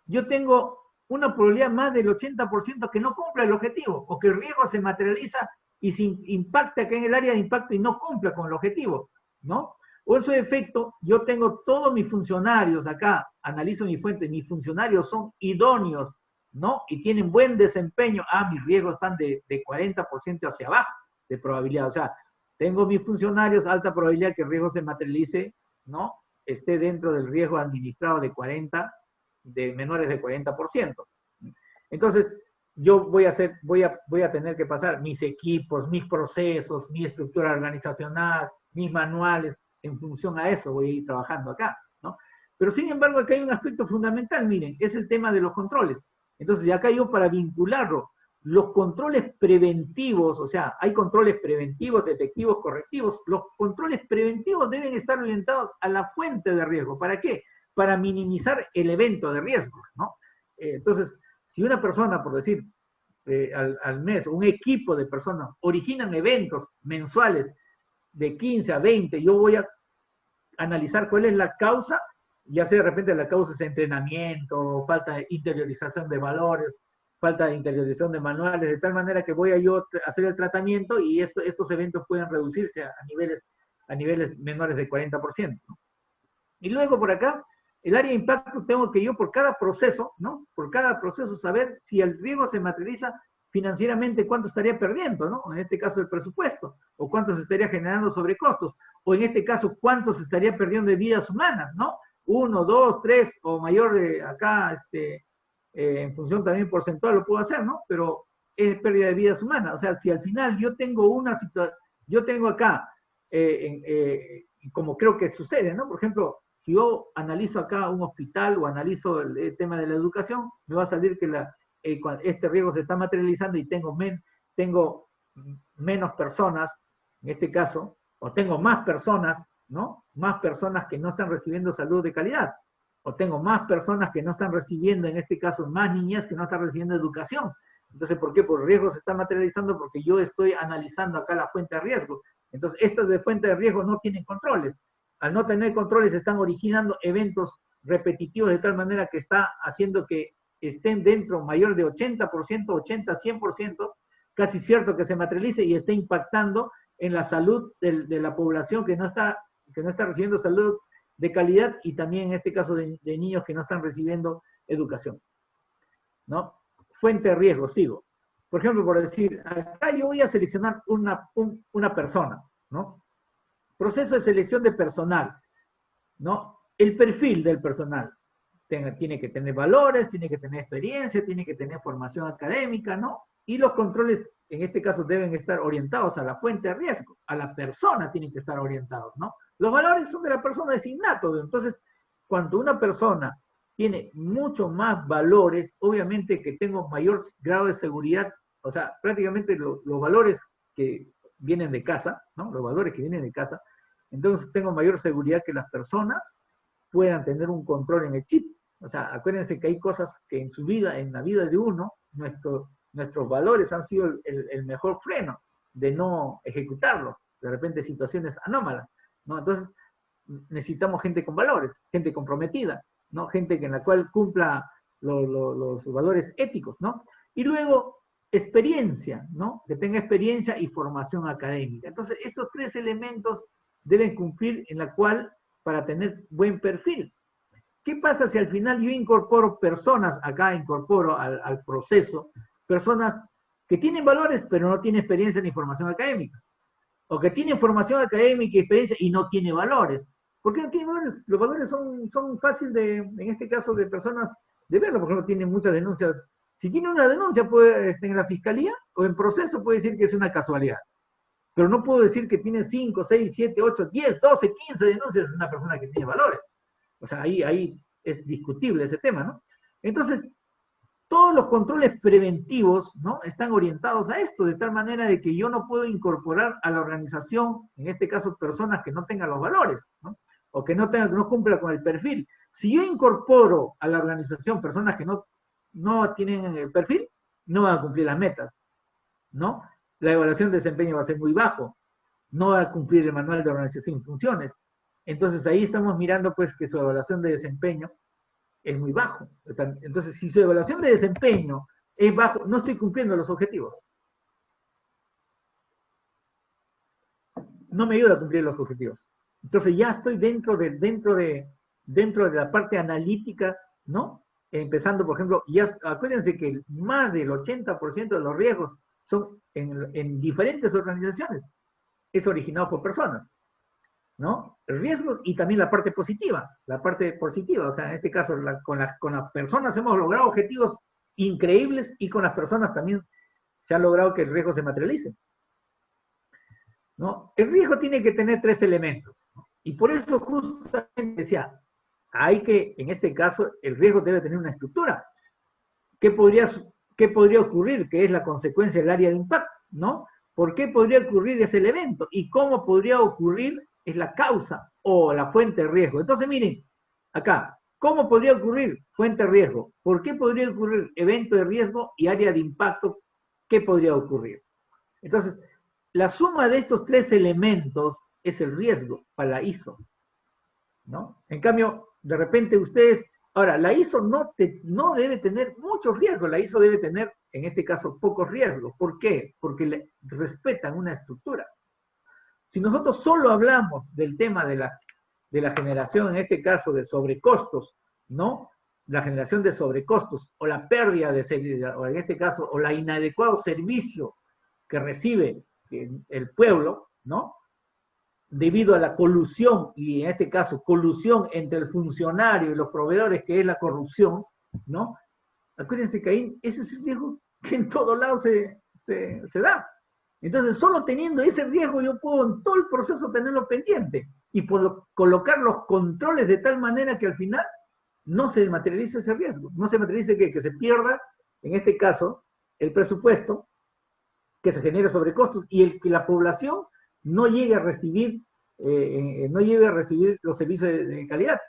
yo tengo una probabilidad más del 80% que no cumpla el objetivo, o que el riesgo se materializa y se impacta acá en el área de impacto y no cumpla con el objetivo, ¿no? O en su efecto, yo tengo todos mis funcionarios acá, analizo mi fuente, mis funcionarios son idóneos, ¿no? Y tienen buen desempeño. Mis riesgos están de 40% hacia abajo de probabilidad. O sea, tengo mis funcionarios, alta probabilidad que el riesgo se materialice, ¿no? Esté dentro del riesgo administrado de menores de 40%. Entonces, yo voy a tener que pasar mis equipos, mis procesos, mi estructura organizacional, mis manuales, en función a eso voy a ir trabajando acá, ¿no? Pero sin embargo, acá hay un aspecto fundamental, miren, es el tema de los controles. Entonces, acá yo para vincularlo, los controles preventivos, o sea, hay controles preventivos, detectivos, correctivos. Los controles preventivos deben estar orientados a la fuente de riesgo. ¿Para qué? Para minimizar el evento de riesgo, ¿no? Entonces, si una persona, por decir, al mes, un equipo de personas, originan eventos mensuales de 15 a 20, yo voy a analizar cuál es la causa, ya sea de repente la causa es entrenamiento, falta de interiorización de valores, falta de interiorización de manuales, de tal manera que voy a yo hacer el tratamiento y estos eventos pueden reducirse a niveles menores de 40%, ¿no? Y luego por acá, el área de impacto, tengo que yo por cada proceso, ¿no? Por cada proceso saber si el riesgo se materializa financieramente, cuánto estaría perdiendo, ¿no? En este caso el presupuesto, o cuánto se estaría generando sobrecostos, o en este caso cuánto se estaría perdiendo de vidas humanas, ¿no? 1, 2, 3 o mayor de acá, en función también porcentual lo puedo hacer, ¿no? Pero es pérdida de vidas humanas. O sea, si al final yo tengo una situación, yo tengo acá, como creo que sucede, ¿no? Por ejemplo, si yo analizo acá un hospital o analizo el tema de la educación, me va a salir que este riesgo se está materializando y tengo menos personas, en este caso, o tengo más personas, ¿no? Más personas que no están recibiendo salud de calidad, o tengo más personas que no están recibiendo, en este caso, más niñas que no están recibiendo educación. Entonces, ¿por qué? Por el riesgo se está materializando porque yo estoy analizando acá la fuente de riesgo. Entonces, estas de fuente de riesgo no tienen controles. Al no tener controles, están originando eventos repetitivos de tal manera que está haciendo que estén dentro mayor de 80%, 80, 100%, casi cierto que se materialice y esté impactando en la salud de la población que no está recibiendo salud de calidad y también en este caso de niños que no están recibiendo educación, ¿no? Fuente de riesgo, sigo. Por ejemplo, por decir, acá yo voy a seleccionar una persona, ¿no? Proceso de selección de personal, ¿no? El perfil del personal. Tiene que tener valores, tiene que tener experiencia, tiene que tener formación académica, ¿no? Y los controles, en este caso, deben estar orientados a la fuente de riesgo, a la persona tienen que estar orientados, ¿no? Los valores son de la persona, es innato. Entonces, cuando una persona tiene mucho más valores, obviamente que tengo mayor grado de seguridad, o sea, prácticamente los valores que vienen de casa, ¿no? Los valores que vienen de casa, entonces tengo mayor seguridad que las personas puedan tener un control en el chip. O sea, acuérdense que hay cosas que en su vida, en la vida de uno, nuestros valores han sido el mejor freno de no ejecutarlo. De repente situaciones anómalas, ¿no? Entonces, necesitamos gente con valores, gente comprometida, ¿no? Gente en la cual cumpla los valores éticos, ¿no? Y luego, experiencia, ¿no? Que tenga experiencia y formación académica. Entonces, estos tres elementos deben cumplir en la cual para tener buen perfil. ¿Qué pasa si al final yo incorporo personas, acá incorporo al proceso, personas que tienen valores pero no tienen experiencia ni formación académica? O que tienen formación académica y experiencia y no tiene valores. ¿Por qué no tiene valores? Los valores son fáciles en este caso, de personas de verlo. Por ejemplo, tienen muchas denuncias. Si tiene una denuncia puede en la fiscalía o en proceso puede decir que es una casualidad. Pero no puedo decir que tiene 5, 6, 7, 8, 10, 12, 15 denuncias, es una persona que tiene valores. O sea, ahí es discutible ese tema, ¿no? Entonces, todos los controles preventivos, ¿no? Están orientados a esto, de tal manera de que yo no puedo incorporar a la organización, en este caso, personas que no tengan los valores, ¿no? O que no cumplan con el perfil. Si yo incorporo a la organización personas que no tienen el perfil, no van a cumplir las metas, ¿no? La evaluación de desempeño va a ser muy bajo, no va a cumplir el manual de organización y funciones. Entonces ahí estamos mirando pues que su evaluación de desempeño es muy bajo. Entonces si su evaluación de desempeño es bajo, no estoy cumpliendo los objetivos. No me ayuda a cumplir los objetivos. Entonces ya estoy dentro de la parte analítica, ¿no? Empezando, por ejemplo, ya acuérdense que más del 80% de los riesgos son en diferentes organizaciones. Es originado por personas, ¿no? Riesgos y también la parte positiva, o sea, en este caso, con las personas hemos logrado objetivos increíbles y con las personas también se ha logrado que el riesgo se materialice, ¿no? El riesgo tiene que tener tres elementos, ¿no? Y por eso justamente decía, en este caso, el riesgo debe tener una estructura. ¿Qué podría ocurrir? Que es la consecuencia del área de impacto, ¿no? ¿Por qué podría ocurrir ese evento? ¿Y cómo podría ocurrir? Es la causa o la fuente de riesgo. Entonces, miren, acá, ¿cómo podría ocurrir fuente de riesgo? ¿Por qué podría ocurrir evento de riesgo y área de impacto ¿qué podría ocurrir? Entonces, la suma de estos tres elementos es el riesgo para la ISO, ¿no? En cambio, de repente ustedes, ahora, la ISO no debe tener muchos riesgos, la ISO debe tener, en este caso, pocos riesgos. ¿Por qué? Porque respetan una estructura. Si nosotros solo hablamos del tema de la generación, en este caso, de sobrecostos, ¿no? La generación de sobrecostos o la pérdida de servicio, o en este caso, o la inadecuado servicio que recibe el pueblo, ¿no? Debido a la colusión, y en este caso, colusión entre el funcionario y los proveedores, que es la corrupción, ¿no? Acuérdense que ahí ese es el riesgo que en todo lado se da. Entonces, solo teniendo ese riesgo yo puedo en todo el proceso tenerlo pendiente y puedo colocar los controles de tal manera que al final no se materialice ese riesgo, no se materialice que se pierda, en este caso, el presupuesto, que se genere sobrecostos y que la población no llegue a recibir, los servicios de calidad.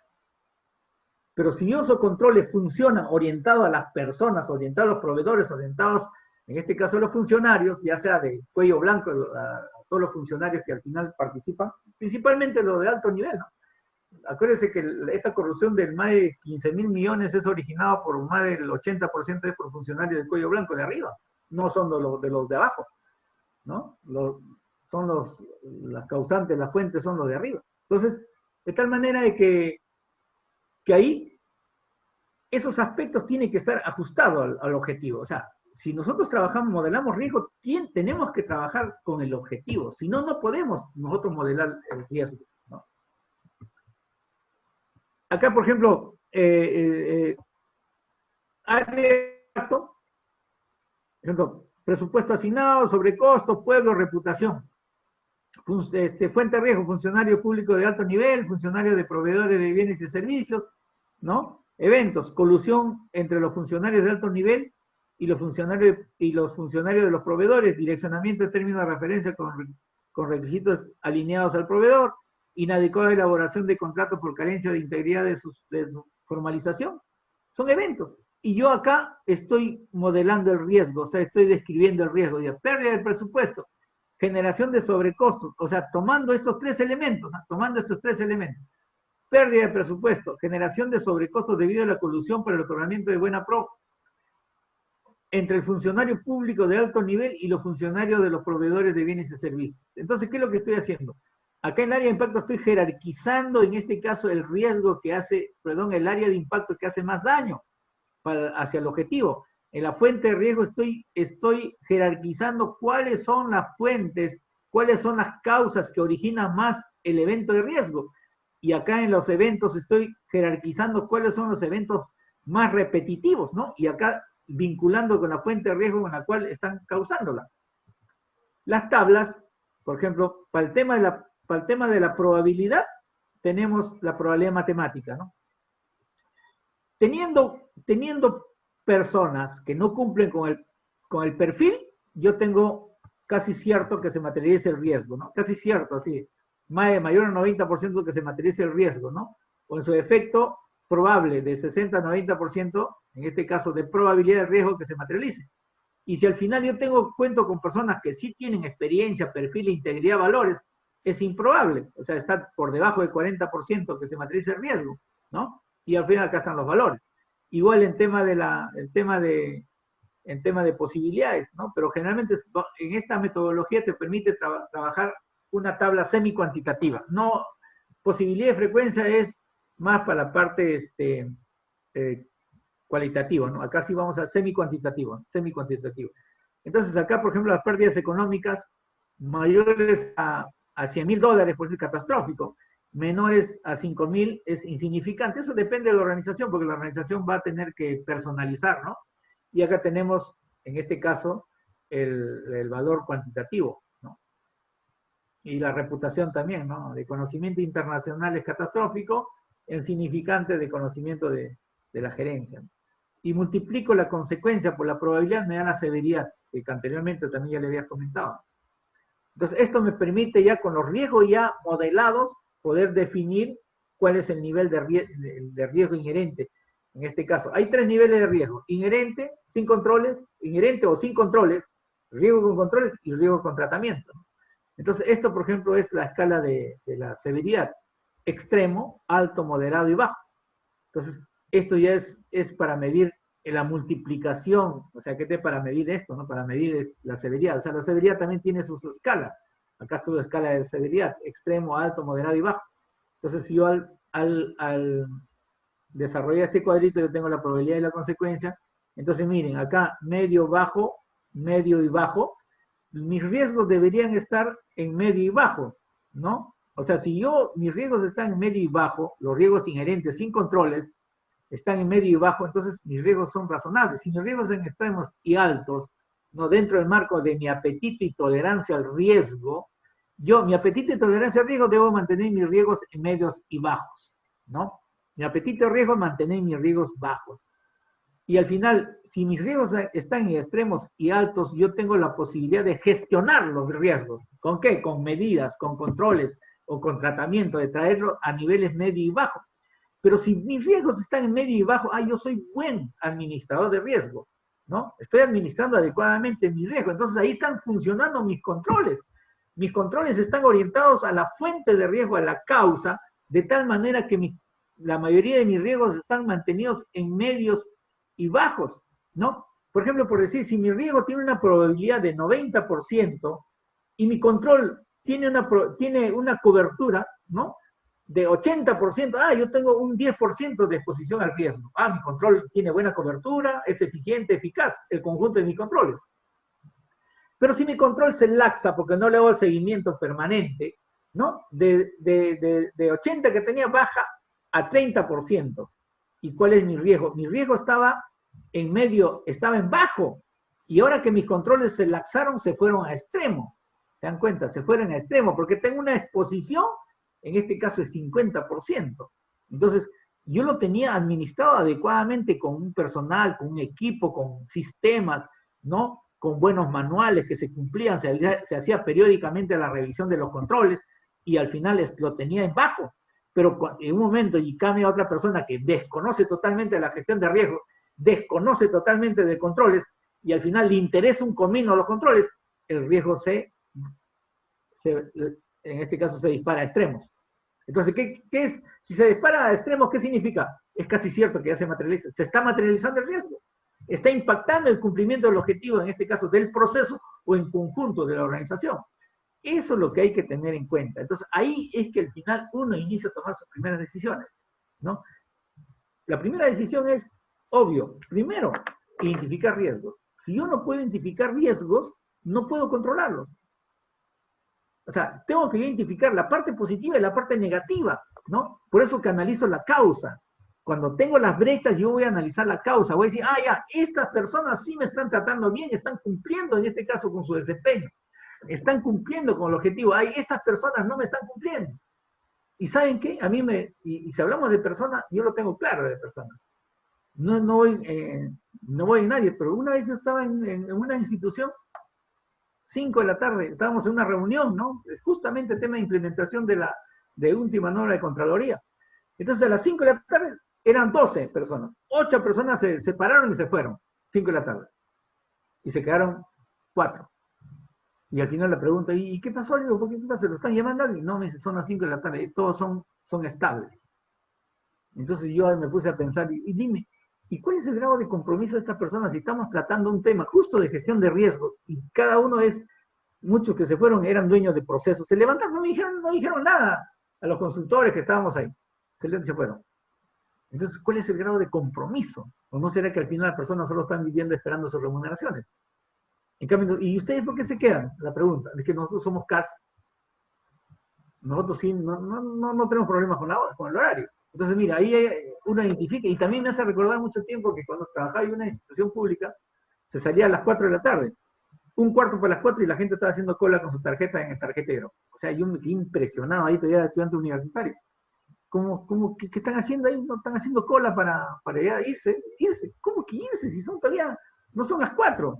Pero si esos controles funcionan orientados a las personas, orientados a los proveedores, orientados, en este caso a los funcionarios, ya sea de cuello blanco a todos los funcionarios que al final participan, principalmente los de alto nivel, ¿no? Acuérdense que esta corrupción de más de 15.000 millones es originada por más del 80% de por funcionarios de cuello blanco de arriba, no son de los de abajo, ¿no? Las causantes, las fuentes son los de arriba. Entonces, de tal manera de que ahí esos aspectos tienen que estar ajustados al objetivo. O sea, si nosotros trabajamos, modelamos riesgo, tenemos que trabajar con el objetivo. Si no, no podemos nosotros modelar el riesgo, ¿no? Acá, por ejemplo, presupuesto asignado, sobrecostos, pueblo, reputación. Fuente de riesgo, funcionario público de alto nivel, funcionario de proveedores de bienes y servicios, ¿no? Eventos, colusión entre los funcionarios de alto nivel y los funcionarios de los proveedores, direccionamiento de términos de referencia con requisitos alineados al proveedor, inadecuada elaboración de contratos por carencia de integridad de su formalización. Son eventos. Y yo acá estoy modelando el riesgo, o sea, estoy describiendo el riesgo. Pérdida del presupuesto, generación de sobrecostos, o sea, tomando estos tres elementos, pérdida de presupuesto, generación de sobrecostos debido a la colusión para el otorgamiento de buena pro entre el funcionario público de alto nivel y los funcionarios de los proveedores de bienes y servicios. Entonces, ¿qué es lo que estoy haciendo? Acá en el área de impacto estoy jerarquizando, en este caso, el riesgo que hace, el área de impacto que hace más daño hacia el objetivo. En la fuente de riesgo estoy jerarquizando cuáles son las fuentes, cuáles son las causas que originan más el evento de riesgo. Y acá en los eventos estoy jerarquizando cuáles son los eventos más repetitivos, ¿no? Y acá vinculando con la fuente de riesgo con la cual están causándola. Las tablas, por ejemplo, para el tema de la probabilidad, tenemos la probabilidad matemática, ¿no? Teniendo personas que no cumplen con el perfil, yo tengo casi cierto que se materialice el riesgo, ¿no? Casi cierto, así, mayor al 90% que se materialice el riesgo, ¿no? O en su efecto probable de 60 a 90%, en este caso de probabilidad de riesgo que se materialice. Y si al final yo cuento con personas que sí tienen experiencia, perfil, integridad, valores, es improbable, o sea, está por debajo del 40% que se materialice el riesgo, ¿no? Y al final acá están los valores. Igual en tema de posibilidades, ¿no? Pero generalmente en esta metodología te permite trabajar una tabla semi-cuantitativa. No, posibilidad de frecuencia es más para la parte cualitativa, ¿no? Acá sí vamos a semi-cuantitativo. Entonces acá, por ejemplo, las pérdidas económicas mayores a $100.000 puede ser catastrófico, menores a 5.000 es insignificante. Eso depende de la organización, porque la organización va a tener que personalizar, ¿no? Y acá tenemos, en este caso, el valor cuantitativo, ¿no? Y la reputación también, ¿no? De conocimiento internacional es catastrófico, insignificante de conocimiento de la gerencia, ¿no? Y multiplico la consecuencia por la probabilidad, me da la severidad, que anteriormente también ya le había comentado. Entonces, esto me permite ya con los riesgos ya modelados poder definir cuál es el nivel de riesgo inherente. En este caso, hay 3 niveles de riesgo: inherente, sin controles, inherente o sin controles, riesgo con controles y riesgo con tratamiento. Entonces, esto, por ejemplo, es la escala de la severidad. Extremo, alto, moderado y bajo. Entonces, esto ya es para medir la multiplicación, o sea, ¿qué te para medir esto, no? Para medir la severidad. O sea, la severidad también tiene sus escalas. Acá está la escala de severidad, extremo, alto, moderado y bajo. Entonces, si yo al desarrollar este cuadrito, yo tengo la probabilidad y la consecuencia. Entonces, miren, acá medio, bajo, medio y bajo. Mis riesgos deberían estar en medio y bajo, ¿no? O sea, si mis riesgos están en medio y bajo, los riesgos inherentes sin controles están en medio y bajo, entonces mis riesgos son razonables. Si mis riesgos son extremos y altos, no dentro del marco de mi apetito y tolerancia al riesgo, mi apetito y tolerancia al riesgo debo mantener mis riesgos en medios y bajos, ¿no? Mi apetito y riesgo es mantener mis riesgos bajos. Y al final, si mis riesgos están en extremos y altos, yo tengo la posibilidad de gestionar los riesgos. ¿Con qué? Con medidas, con controles o con tratamiento, de traerlo a niveles medio y bajo. Pero si mis riesgos están en medio y bajo, yo soy buen administrador de riesgo, ¿no? Estoy administrando adecuadamente mi riesgo. Entonces ahí están funcionando mis controles. Mis controles están orientados a la fuente de riesgo, a la causa, de tal manera que la mayoría de mis riesgos están mantenidos en medios y bajos, ¿no? Por ejemplo, por decir, si mi riesgo tiene una probabilidad de 90% y mi control tiene una cobertura, ¿no? De 80%, yo tengo un 10% de exposición al riesgo. Mi control tiene buena cobertura, es eficiente, eficaz, el conjunto de mis controles. Pero si mi control se laxa porque no le hago el seguimiento permanente, ¿no? De 80 que tenía baja a 30%. ¿Y cuál es mi riesgo? Mi riesgo estaba en medio, estaba en bajo. Y ahora que mis controles se laxaron, se fueron a extremo. ¿Se dan cuenta? Se fueron a extremo porque tengo una exposición, en este caso es 50%. Entonces, yo lo tenía administrado adecuadamente con un personal, con un equipo, con sistemas, ¿no? Con buenos manuales que se cumplían, se hacía periódicamente la revisión de los controles y al final lo tenía en bajo. Pero en un momento y cambia a otra persona que desconoce totalmente la gestión de riesgo, desconoce totalmente de controles y al final le interesa un comino a los controles, el riesgo en este caso se dispara a extremos. Entonces, ¿qué es? Si se dispara a extremos, ¿qué significa? Es casi cierto que ya se materializa. Se está materializando el riesgo. Está impactando el cumplimiento del objetivo, en este caso del proceso o en conjunto de la organización. Eso es lo que hay que tener en cuenta. Entonces, ahí es que al final uno inicia a tomar sus primeras decisiones, ¿no? La primera decisión es, obvio, primero, identificar riesgos. Si yo no puedo identificar riesgos, no puedo controlarlos. O sea, tengo que identificar la parte positiva y la parte negativa, ¿no? Por eso que analizo la causa. Cuando tengo las brechas, yo voy a analizar la causa. Voy a decir, estas personas sí me están tratando bien, están cumpliendo en este caso con su desempeño. Están cumpliendo con el objetivo. Estas personas no me están cumpliendo. ¿Y saben qué? A mí y si hablamos de personas, yo lo tengo claro de personas. No voy en nadie, pero una vez yo estaba en una institución, 5 de la tarde, estábamos en una reunión, ¿no? Justamente el tema de implementación de última norma de Contraloría. Entonces a las 5 de la tarde eran 12 personas. 8 personas se separaron y se fueron, 5 de la tarde. Y se quedaron 4. Y al final la pregunta, ¿y qué pasó? Le digo, ¿por qué pasa? ¿Lo están llamando? Y no, me dice, son las 5 de la tarde, todos son estables. Entonces yo me puse a pensar, y dime, ¿y cuál es el grado de compromiso de estas personas si estamos tratando un tema justo de gestión de riesgos? Y cada uno muchos que se fueron eran dueños de procesos. Se levantaron, no dijeron nada a los consultores que estábamos ahí. Se fueron. Entonces, ¿cuál es el grado de compromiso? ¿O no será que al final las personas solo están viviendo esperando sus remuneraciones? En cambio, ¿y ustedes por qué se quedan? La pregunta, es que nosotros somos CAS. Nosotros sí, no tenemos problemas con el horario. Entonces, mira, ahí uno identifica, y también me hace recordar mucho tiempo que cuando trabajaba en una institución pública, se salía a las 4 de la tarde, un cuarto para las 4 y la gente estaba haciendo cola con su tarjeta en el tarjetero. O sea, yo me quedé impresionado ahí todavía de estudiante universitario. ¿Qué están haciendo ahí? No están haciendo cola para ya irse. ¿Cómo que irse? Si son todavía, no son las 4.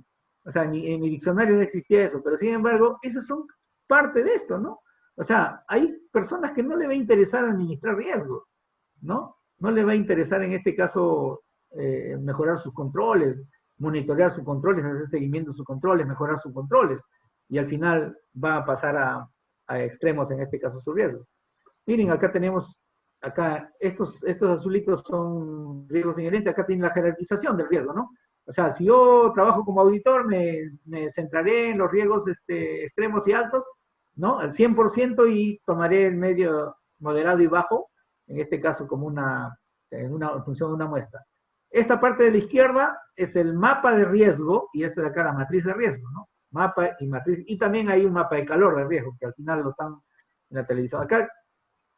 O sea, en mi diccionario no existía eso, pero sin embargo, esos son parte de esto, ¿no? O sea, hay personas que no le va a interesar administrar riesgos, ¿no? No le va a interesar en este caso mejorar sus controles, monitorear sus controles, hacer seguimiento de sus controles, mejorar sus controles, y al final va a pasar a extremos, en este caso, su riesgo. Miren, acá tenemos, acá, estos azulitos son riesgos inherentes, acá tiene la jerarquización del riesgo, ¿no? O sea, si yo trabajo como auditor, me centraré en los riesgos extremos y altos, ¿no? Al 100% y tomaré el medio, moderado y bajo, en este caso como en función de una muestra. Esta parte de la izquierda es el mapa de riesgo, y esta de acá la matriz de riesgo, ¿no? Mapa y matriz, y también hay un mapa de calor de riesgo, que al final lo están en la televisión. Acá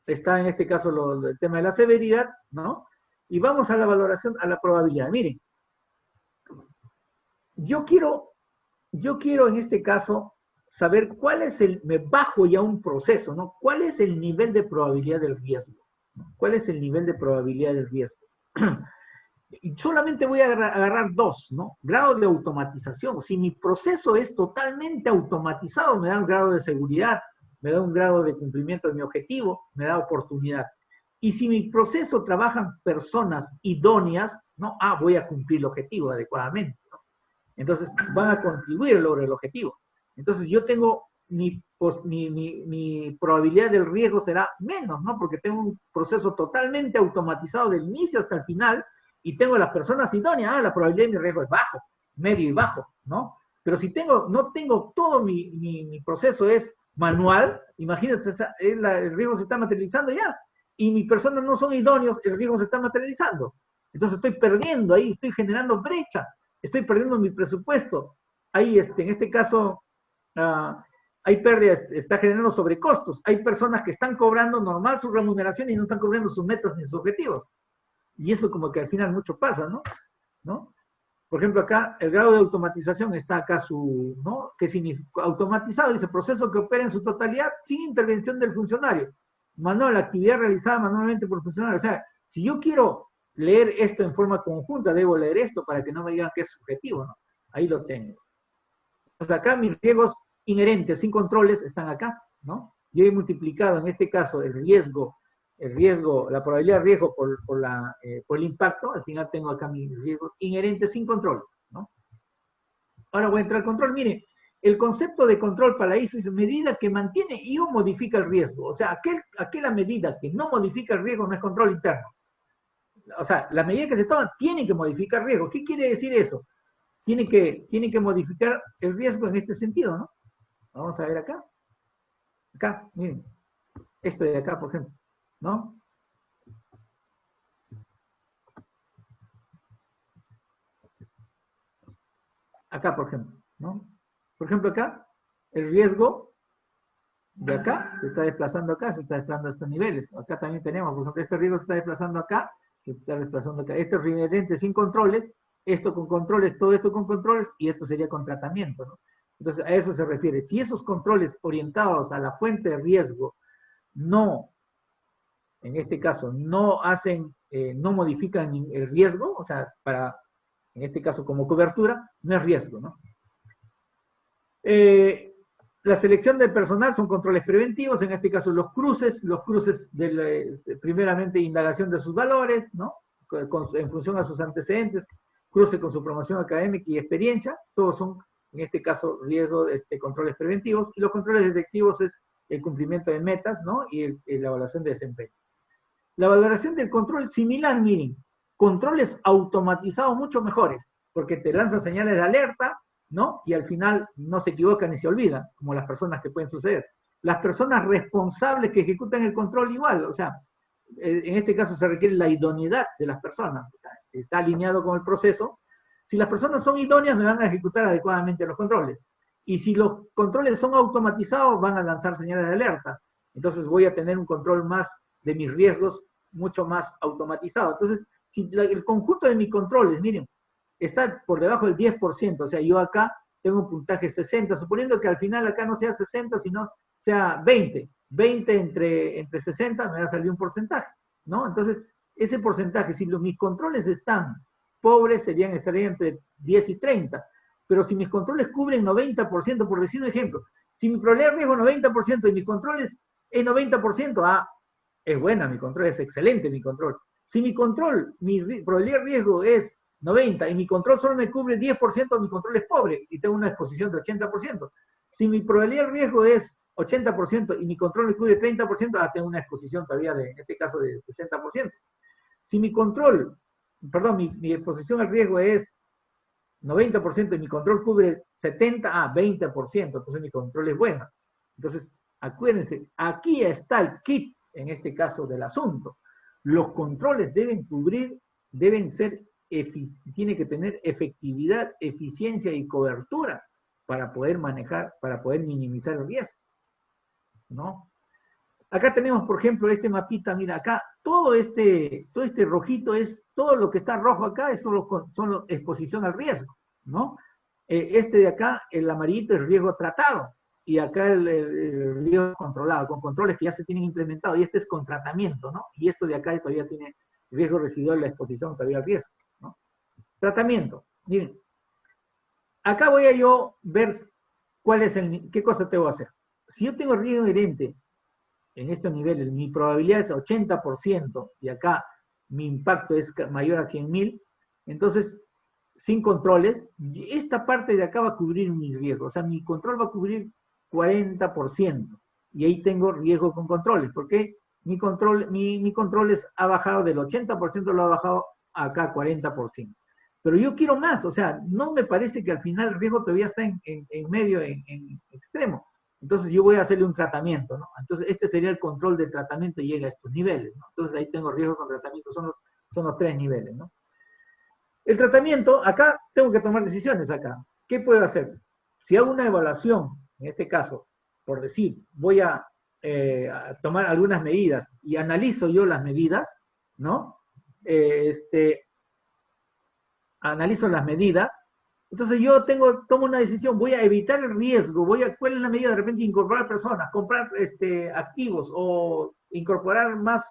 está en este caso el tema de la severidad, ¿no? Y vamos a la valoración, a la probabilidad. Miren, yo quiero en este caso saber cuál es me bajo ya un proceso, ¿no? ¿Cuál es el nivel de probabilidad del riesgo? ¿Cuál es el nivel de probabilidad del riesgo? Y solamente voy a agarrar dos, ¿no? Grado de automatización. Si mi proceso es totalmente automatizado, me da un grado de seguridad, me da un grado de cumplimiento de mi objetivo, me da oportunidad. Y si mi proceso trabajan personas idóneas, ¿no? Voy a cumplir el objetivo adecuadamente, ¿no? Entonces, van a contribuir al logro del objetivo. Entonces, yo tengo mi probabilidad del riesgo será menos, ¿no? Porque tengo un proceso totalmente automatizado del inicio hasta el final, y tengo las personas idóneas, la probabilidad de mi riesgo es bajo, medio y bajo, ¿no? Pero si no tengo todo mi proceso es manual, imagínate, el riesgo se está materializando ya, y mis personas no son idóneos, el riesgo se está materializando. Entonces estoy perdiendo ahí, estoy generando brecha, estoy perdiendo mi presupuesto. Ahí, en este caso, hay pérdidas, está generando sobrecostos. Hay personas que están cobrando normal su remuneración y no están cubriendo sus metas ni sus objetivos. Y eso como que al final mucho pasa, ¿no? Por ejemplo, acá el grado de automatización está acá ¿no? ¿Qué significa? Automatizado, dice, proceso que opera en su totalidad sin intervención del funcionario. Manual, actividad realizada manualmente por el funcionario. O sea, si yo quiero leer esto en forma conjunta, debo leer esto para que no me digan que es subjetivo, ¿no? Ahí lo tengo. Entonces acá mis riesgos inherentes, sin controles, están acá, ¿no? Yo he multiplicado en este caso el riesgo, la probabilidad de riesgo por el impacto. Al final tengo acá mis riesgos inherentes sin controles, ¿no? Ahora voy a entrar al control. Mire, el concepto de control para la ISO es medida que mantiene y o modifica el riesgo. O sea, aquella medida que no modifica el riesgo no es control interno. O sea, la medida que se toma tiene que modificar riesgo. ¿Qué quiere decir eso? Tiene que modificar el riesgo en este sentido, ¿no? Vamos a ver acá. Acá, miren. Esto de acá, por ejemplo, ¿no? Acá, por ejemplo, ¿no? Por ejemplo, acá, el riesgo de acá se está desplazando acá, se está desplazando a estos niveles. Acá también tenemos, por ejemplo, este riesgo se está desplazando acá, se está desplazando acá. Este es inherente sin controles, esto con controles, todo esto con controles, y esto sería con tratamiento, ¿no? Entonces, a eso se refiere. Si esos controles orientados a la fuente de riesgo no, en este caso, no modifican el riesgo, o sea, en este caso como cobertura, no es riesgo, ¿no? La selección del personal son controles preventivos, en este caso los cruces primeramente indagación de sus valores, ¿no? En función a sus antecedentes, cruce con su promoción académica y experiencia, todos son, en este caso, riesgo, controles preventivos, y los controles detectivos es el cumplimiento de metas, ¿no? Y la evaluación de desempeño. La valoración del control similar, miren, controles automatizados mucho mejores, porque te lanzan señales de alerta, ¿no? Y al final no se equivocan ni se olvidan, como las personas que pueden suceder. Las personas responsables que ejecutan el control igual, o sea, en este caso se requiere la idoneidad de las personas, o sea, está alineado con el proceso. Si las personas son idóneas, me van a ejecutar adecuadamente los controles. Y si los controles son automatizados, van a lanzar señales de alerta. Entonces voy a tener un control más de mis riesgos, mucho más automatizado. Entonces, si el conjunto de mis controles, miren, está por debajo del 10%, o sea, yo acá tengo un puntaje 60, suponiendo que al final acá no sea 60, sino sea 20 entre 60 me va a salir un porcentaje, ¿no? Entonces, ese porcentaje, si mis controles están pobres, estarían entre 10 y 30, pero si mis controles cubren 90%, por decir un ejemplo, si mi probabilidad de riesgo es 90% y mis controles es 90%, es buena mi control, es excelente mi control. Si mi control, mi probabilidad de riesgo es 90, y mi control solo me cubre 10%, mi control es pobre, y tengo una exposición de 80%. Si mi probabilidad de riesgo es 80% y mi control me cubre 30%, tengo una exposición todavía, en este caso, de 60%. Si mi control, perdón, mi exposición al riesgo es 90% y mi control cubre 70, 20%, entonces mi control es bueno. Entonces, acuérdense, aquí está el kit, en este caso, del asunto. Los controles deben cubrir, deben ser, tiene que tener efectividad, eficiencia y cobertura para poder manejar, para poder minimizar el riesgo, ¿no? Acá tenemos, por ejemplo, este mapita, mira, acá, todo este rojito es, todo lo que está rojo acá es solo exposición al riesgo, ¿no? Este de acá, el amarillito es riesgo tratado, y acá el riesgo controlado, con controles que ya se tienen implementados, y este es con tratamiento, ¿no? Y esto de acá todavía tiene riesgo residual, la exposición todavía al riesgo, ¿no? Tratamiento, miren, acá voy a yo ver qué cosa tengo que hacer. Si yo tengo riesgo inherente en estos niveles, mi probabilidad es 80%, y acá mi impacto es mayor a 100.000, entonces, sin controles, esta parte de acá va a cubrir mi riesgo, o sea, mi control va a cubrir 40%, y ahí tengo riesgo con controles, porque mi control ha bajado del 80%, lo ha bajado acá a 40%. Pero yo quiero más, o sea, no me parece que al final el riesgo todavía está en medio, en extremo. Entonces yo voy a hacerle un tratamiento, ¿no? Entonces este sería el control de tratamiento y llega a estos niveles, ¿no? Entonces ahí tengo riesgo con tratamiento, son los 3 niveles, ¿no? El tratamiento, acá tengo que tomar decisiones acá. ¿Qué puedo hacer? Si hago una evaluación, en este caso, por decir, voy a tomar algunas medidas y analizo yo las medidas, ¿no? Analizo las medidas. Entonces yo tomo una decisión, voy a evitar el riesgo, ¿cuál es la medida? De repente incorporar personas, comprar activos, o incorporar más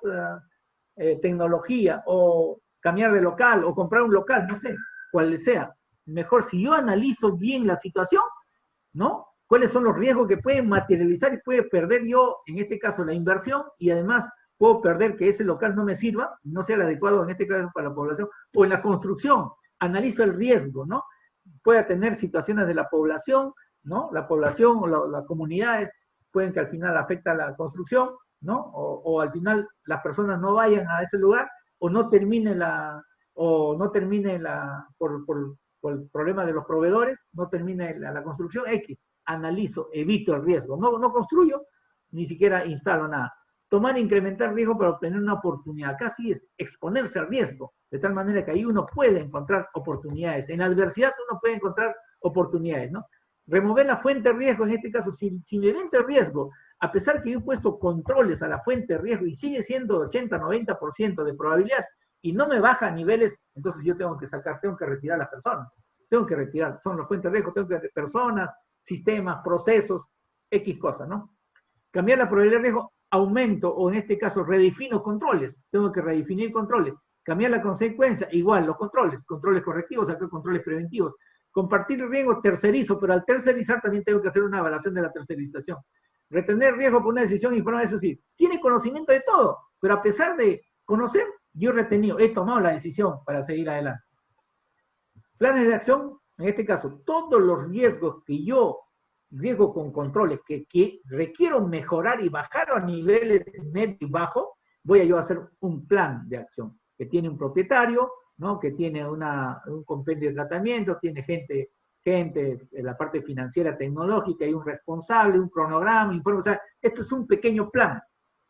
tecnología, o cambiar de local, o comprar un local, no sé, cuál sea. Mejor, si yo analizo bien la situación, ¿no? ¿Cuáles son los riesgos que pueden materializar y puede perder yo, en este caso, la inversión, y además puedo perder que ese local no me sirva, no sea el adecuado, en este caso, para la población, o en la construcción, analizo el riesgo, ¿no? Pueda tener situaciones de la población, ¿no? La población o las comunidades pueden que al final afecta la construcción, ¿no? O al final las personas no vayan a ese lugar, o no termine por el problema de los proveedores, no termine la construcción X. Analizo, evito el riesgo, no construyo, ni siquiera instalo nada. Tomar e incrementar riesgo para obtener una oportunidad. Casi es exponerse al riesgo, de tal manera que ahí uno puede encontrar oportunidades. En la adversidad uno puede encontrar oportunidades, ¿no? Remover la fuente de riesgo, en este caso, sin evento de riesgo, a pesar que yo he puesto controles a la fuente de riesgo y sigue siendo 80-90% de probabilidad y no me baja a niveles, entonces yo tengo que retirar a las personas. Tengo que retirar, son las fuentes de riesgo, tengo que personas, sistemas, procesos, X cosas, ¿no? Cambiar la probabilidad de riesgo, aumento, o en este caso redefino controles, tengo que redefinir controles. Cambiar la consecuencia, igual, los controles correctivos, acá controles preventivos. Compartir el riesgo, tercerizo, pero al tercerizar también tengo que hacer una evaluación de la tercerización. Retener riesgo por una decisión informada, eso sí, tiene conocimiento de todo, pero a pesar de conocer, yo he tomado la decisión para seguir adelante. Planes de acción, en este caso, todos los riesgos riesgo con controles que requiero mejorar y bajar a niveles medio y bajo, voy a yo hacer un plan de acción que tiene un propietario, ¿no? Que tiene un compendio de tratamiento, tiene gente en la parte financiera, tecnológica, hay un responsable, un cronograma, informe, o sea, esto es un pequeño plan.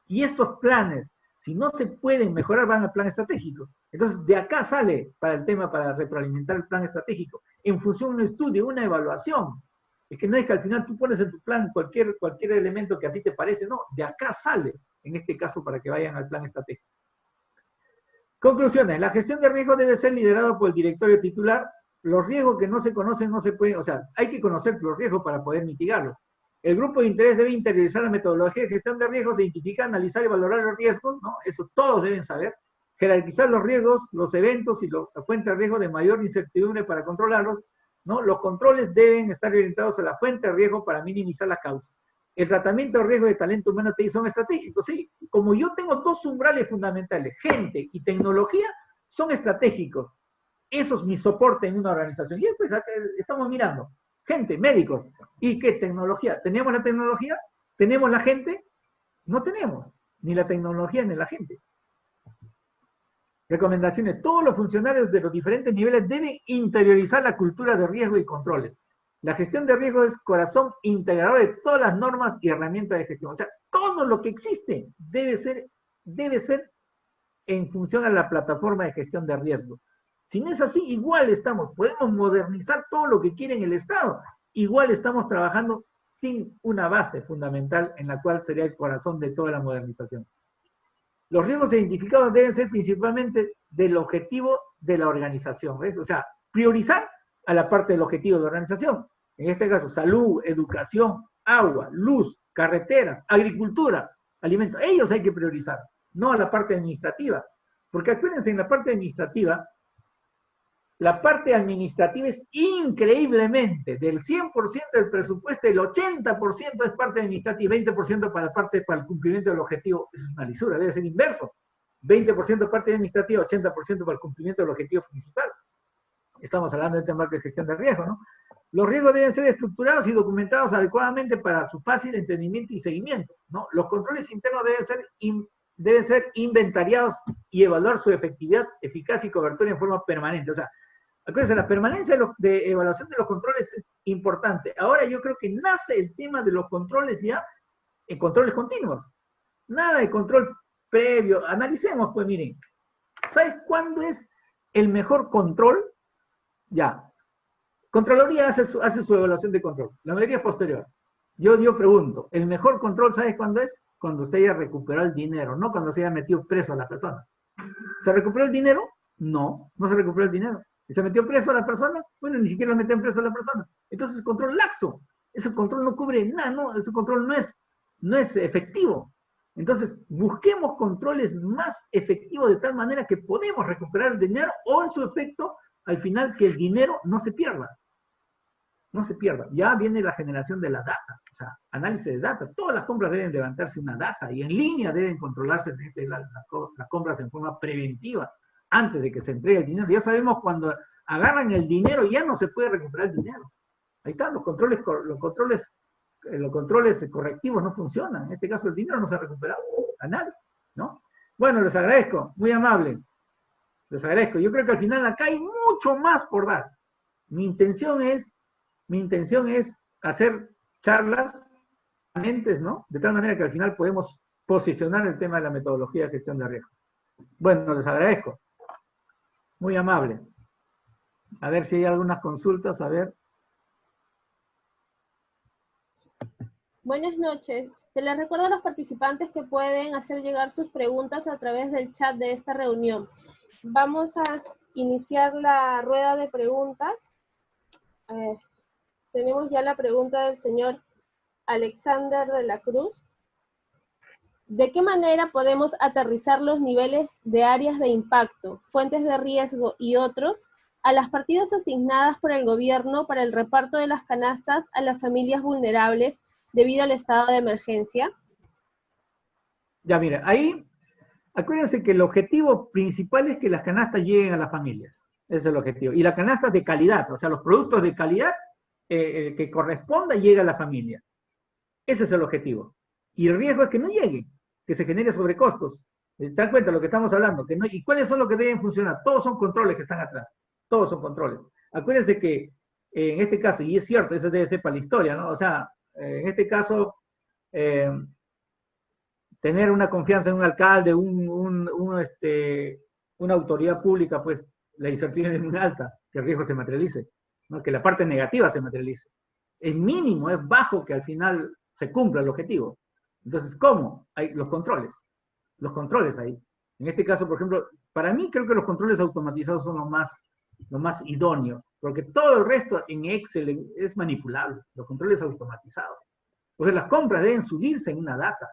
Y estos planes, si no se pueden mejorar, van al plan estratégico. Entonces, de acá sale para retroalimentar el plan estratégico, en función de un estudio, una evaluación. Es que no es que al final tú pones en tu plan cualquier elemento que a ti te parece, no, de acá sale, en este caso, para que vayan al plan estratégico. Conclusiones. La gestión de riesgos debe ser liderada por el directorio titular. Los riesgos que no se conocen no se pueden, o sea, hay que conocer los riesgos para poder mitigarlos. El grupo de interés debe interiorizar la metodología de gestión de riesgos, identificar, analizar y valorar los riesgos, ¿no? Eso todos deben saber. Jerarquizar los riesgos, los eventos y la fuente de riesgo de mayor incertidumbre para controlarlos, ¿no? Los controles deben estar orientados a la fuente de riesgo para minimizar la causa. El tratamiento de riesgo de talento humano son estratégicos, sí. Como yo tengo dos umbrales fundamentales, gente y tecnología, son estratégicos. Eso es mi soporte en una organización. Y después estamos mirando, gente, médicos, ¿y qué tecnología? ¿Tenemos la tecnología? ¿Tenemos la gente? No tenemos ni la tecnología ni la gente. Recomendaciones. Todos los funcionarios de los diferentes niveles deben interiorizar la cultura de riesgo y controles. La gestión de riesgo es corazón integrador de todas las normas y herramientas de gestión. O sea, todo lo que existe debe ser en función a la plataforma de gestión de riesgo. Si no es así, igual estamos, podemos modernizar todo lo que quiere en el Estado. Igual estamos trabajando sin una base fundamental en la cual sería el corazón de toda la modernización. Los riesgos identificados deben ser principalmente del objetivo de la organización, ¿ves? O sea, priorizar a la parte del objetivo de la organización. En este caso, salud, educación, agua, luz, carreteras, agricultura, alimentos. Ellos hay que priorizar, no a la parte administrativa. Porque acuérdense, en la parte administrativa es increíblemente, del 100% del presupuesto, el 80% es parte administrativa y 20% para el cumplimiento del objetivo. Eso es una lisura, debe ser inverso. 20% parte administrativa, 80% para el cumplimiento del objetivo principal. Estamos hablando de tema de gestión de riesgo, ¿no? Los riesgos deben ser estructurados y documentados adecuadamente para su fácil entendimiento y seguimiento, ¿no? Los controles internos deben ser inventariados y evaluar su efectividad, eficacia y cobertura en forma permanente. O sea, acuérdense, la permanencia de evaluación de los controles es importante. Ahora yo creo que nace el tema de los controles ya en controles continuos. Nada de control previo. Analicemos, pues miren, ¿sabes cuándo es el mejor control? Ya. Contraloría hace su evaluación de control. La mayoría es posterior. Yo pregunto, ¿el mejor control sabes cuándo es? Cuando se haya recuperado el dinero, no cuando se haya metido preso a la persona. ¿Se recuperó el dinero? No, no se recuperó el dinero. ¿Y se metió preso a la persona? Bueno, ni siquiera lo metió preso a la persona. Entonces, control laxo. Ese control no cubre nada, no, ese control no es efectivo. Entonces, busquemos controles más efectivos de tal manera que podemos recuperar el dinero o en su efecto, al final, que el dinero no se pierda. No se pierda. Ya viene la generación de la data, o sea, análisis de data. Todas las compras deben levantarse una data y en línea deben controlarse las compras en forma preventiva antes de que se entregue el dinero. Ya sabemos cuando agarran el dinero ya no se puede recuperar el dinero. Ahí están, los controles correctivos no funcionan. En este caso el dinero no se ha recuperado a nadie, ¿no? Bueno, les agradezco, muy amable. Les agradezco. Yo creo que al final acá hay mucho más por dar. Mi intención es hacer charlas permanentes, ¿no? De tal manera que al final podemos posicionar el tema de la metodología de gestión de riesgo. Bueno, les agradezco. Muy amable. A ver si hay algunas consultas, a ver.
Buenas noches. Se les recuerda a los participantes que pueden hacer llegar sus preguntas a través del chat de esta reunión. Vamos a iniciar la rueda de preguntas. Tenemos ya la pregunta del señor Alexander de la Cruz. ¿De qué manera podemos aterrizar los niveles de áreas de impacto, fuentes de riesgo y otros a las partidas asignadas por el gobierno para el reparto de las canastas a las familias vulnerables debido al estado de emergencia?
Ya, mira, ahí, acuérdense que el objetivo principal es que las canastas lleguen a las familias. Ese es el objetivo. Y la canasta de calidad, o sea, los productos de calidad que corresponda llega a la familia. Ese es el objetivo. Y el riesgo es que no lleguen, que se genere sobrecostos. ¿Se dan cuenta de lo que estamos hablando? Que no, ¿y cuáles son los que deben funcionar? Todos son controles que están atrás. Todos son controles. Acuérdense que en este caso, y es cierto, eso debe ser para la historia, ¿no? O sea, en este caso, tener una confianza en un alcalde, una autoridad pública, pues la incertidumbre es muy alta, que el riesgo se materialice, ¿no? Que la parte negativa se materialice. Es mínimo, es bajo que al final se cumpla el objetivo. Entonces, ¿cómo? Hay los controles ahí. En este caso, por ejemplo, para mí creo que los controles automatizados son los más idóneos, porque todo el resto en Excel es manipulable, los controles automatizados. Entonces las compras deben subirse en una data,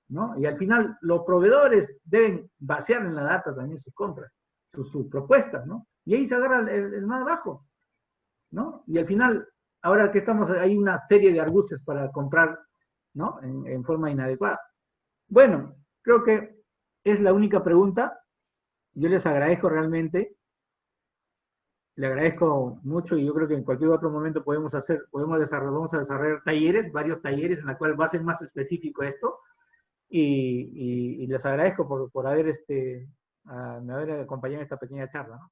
¿no? Y al final los proveedores deben vaciar en la data también sus compras, sus propuestas, ¿no? Y ahí se agarra el más bajo, ¿no? Y al final, ahora que hay una serie de argucias para comprar, ¿no? En forma inadecuada. Bueno, creo que es la única pregunta. Yo les agradezco realmente. Le agradezco mucho y yo creo que en cualquier otro momento vamos a desarrollar talleres, varios talleres en la cual va a ser más específico esto. Y les agradezco por haber, me haber acompañado en esta pequeña charla, ¿no?